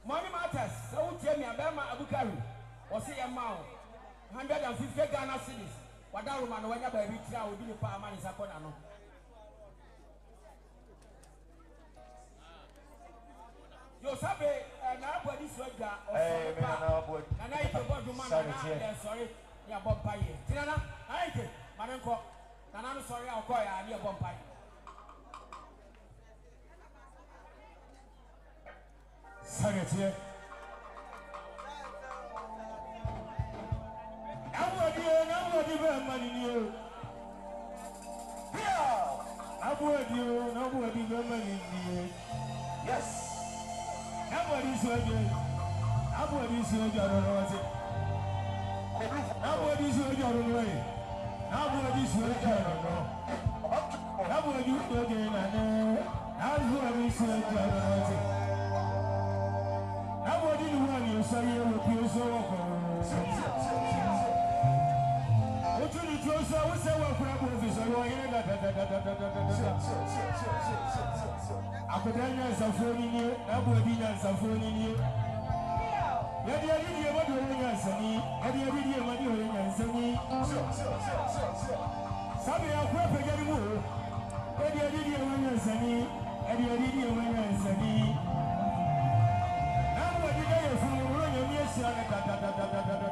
Money matters. So tell me, Abema Abukari, or say a mouth, 150 Ghana cedis. What that woman, when you're baby, will be the power man is upon ano. Yo, Sabe, and I bought this weather, and I bought the man, sorry, you're bomb pie. Tina, I take Mananko, and I'm sorry, I'll call you, bomb pie. Sanity. Nobody very money new. Nobody very money new. Yes. Nobody's working. Nobody's working. I don't know what's it. Nobody's working. I don't know. Nobody's working. I don't know. Nobody's working. I know. Nobody's working. I don't know what's it. Nobody knew you say you were pure so what you need to say, we say we're going to Akadanya Safoni, Abudina Safoni. Yet you did what you're doing as me, and you did what you're doing as me. Some are perfect anymore. But you did your winner, Sunny, and you did your winner, Sunny. Now, what did I do?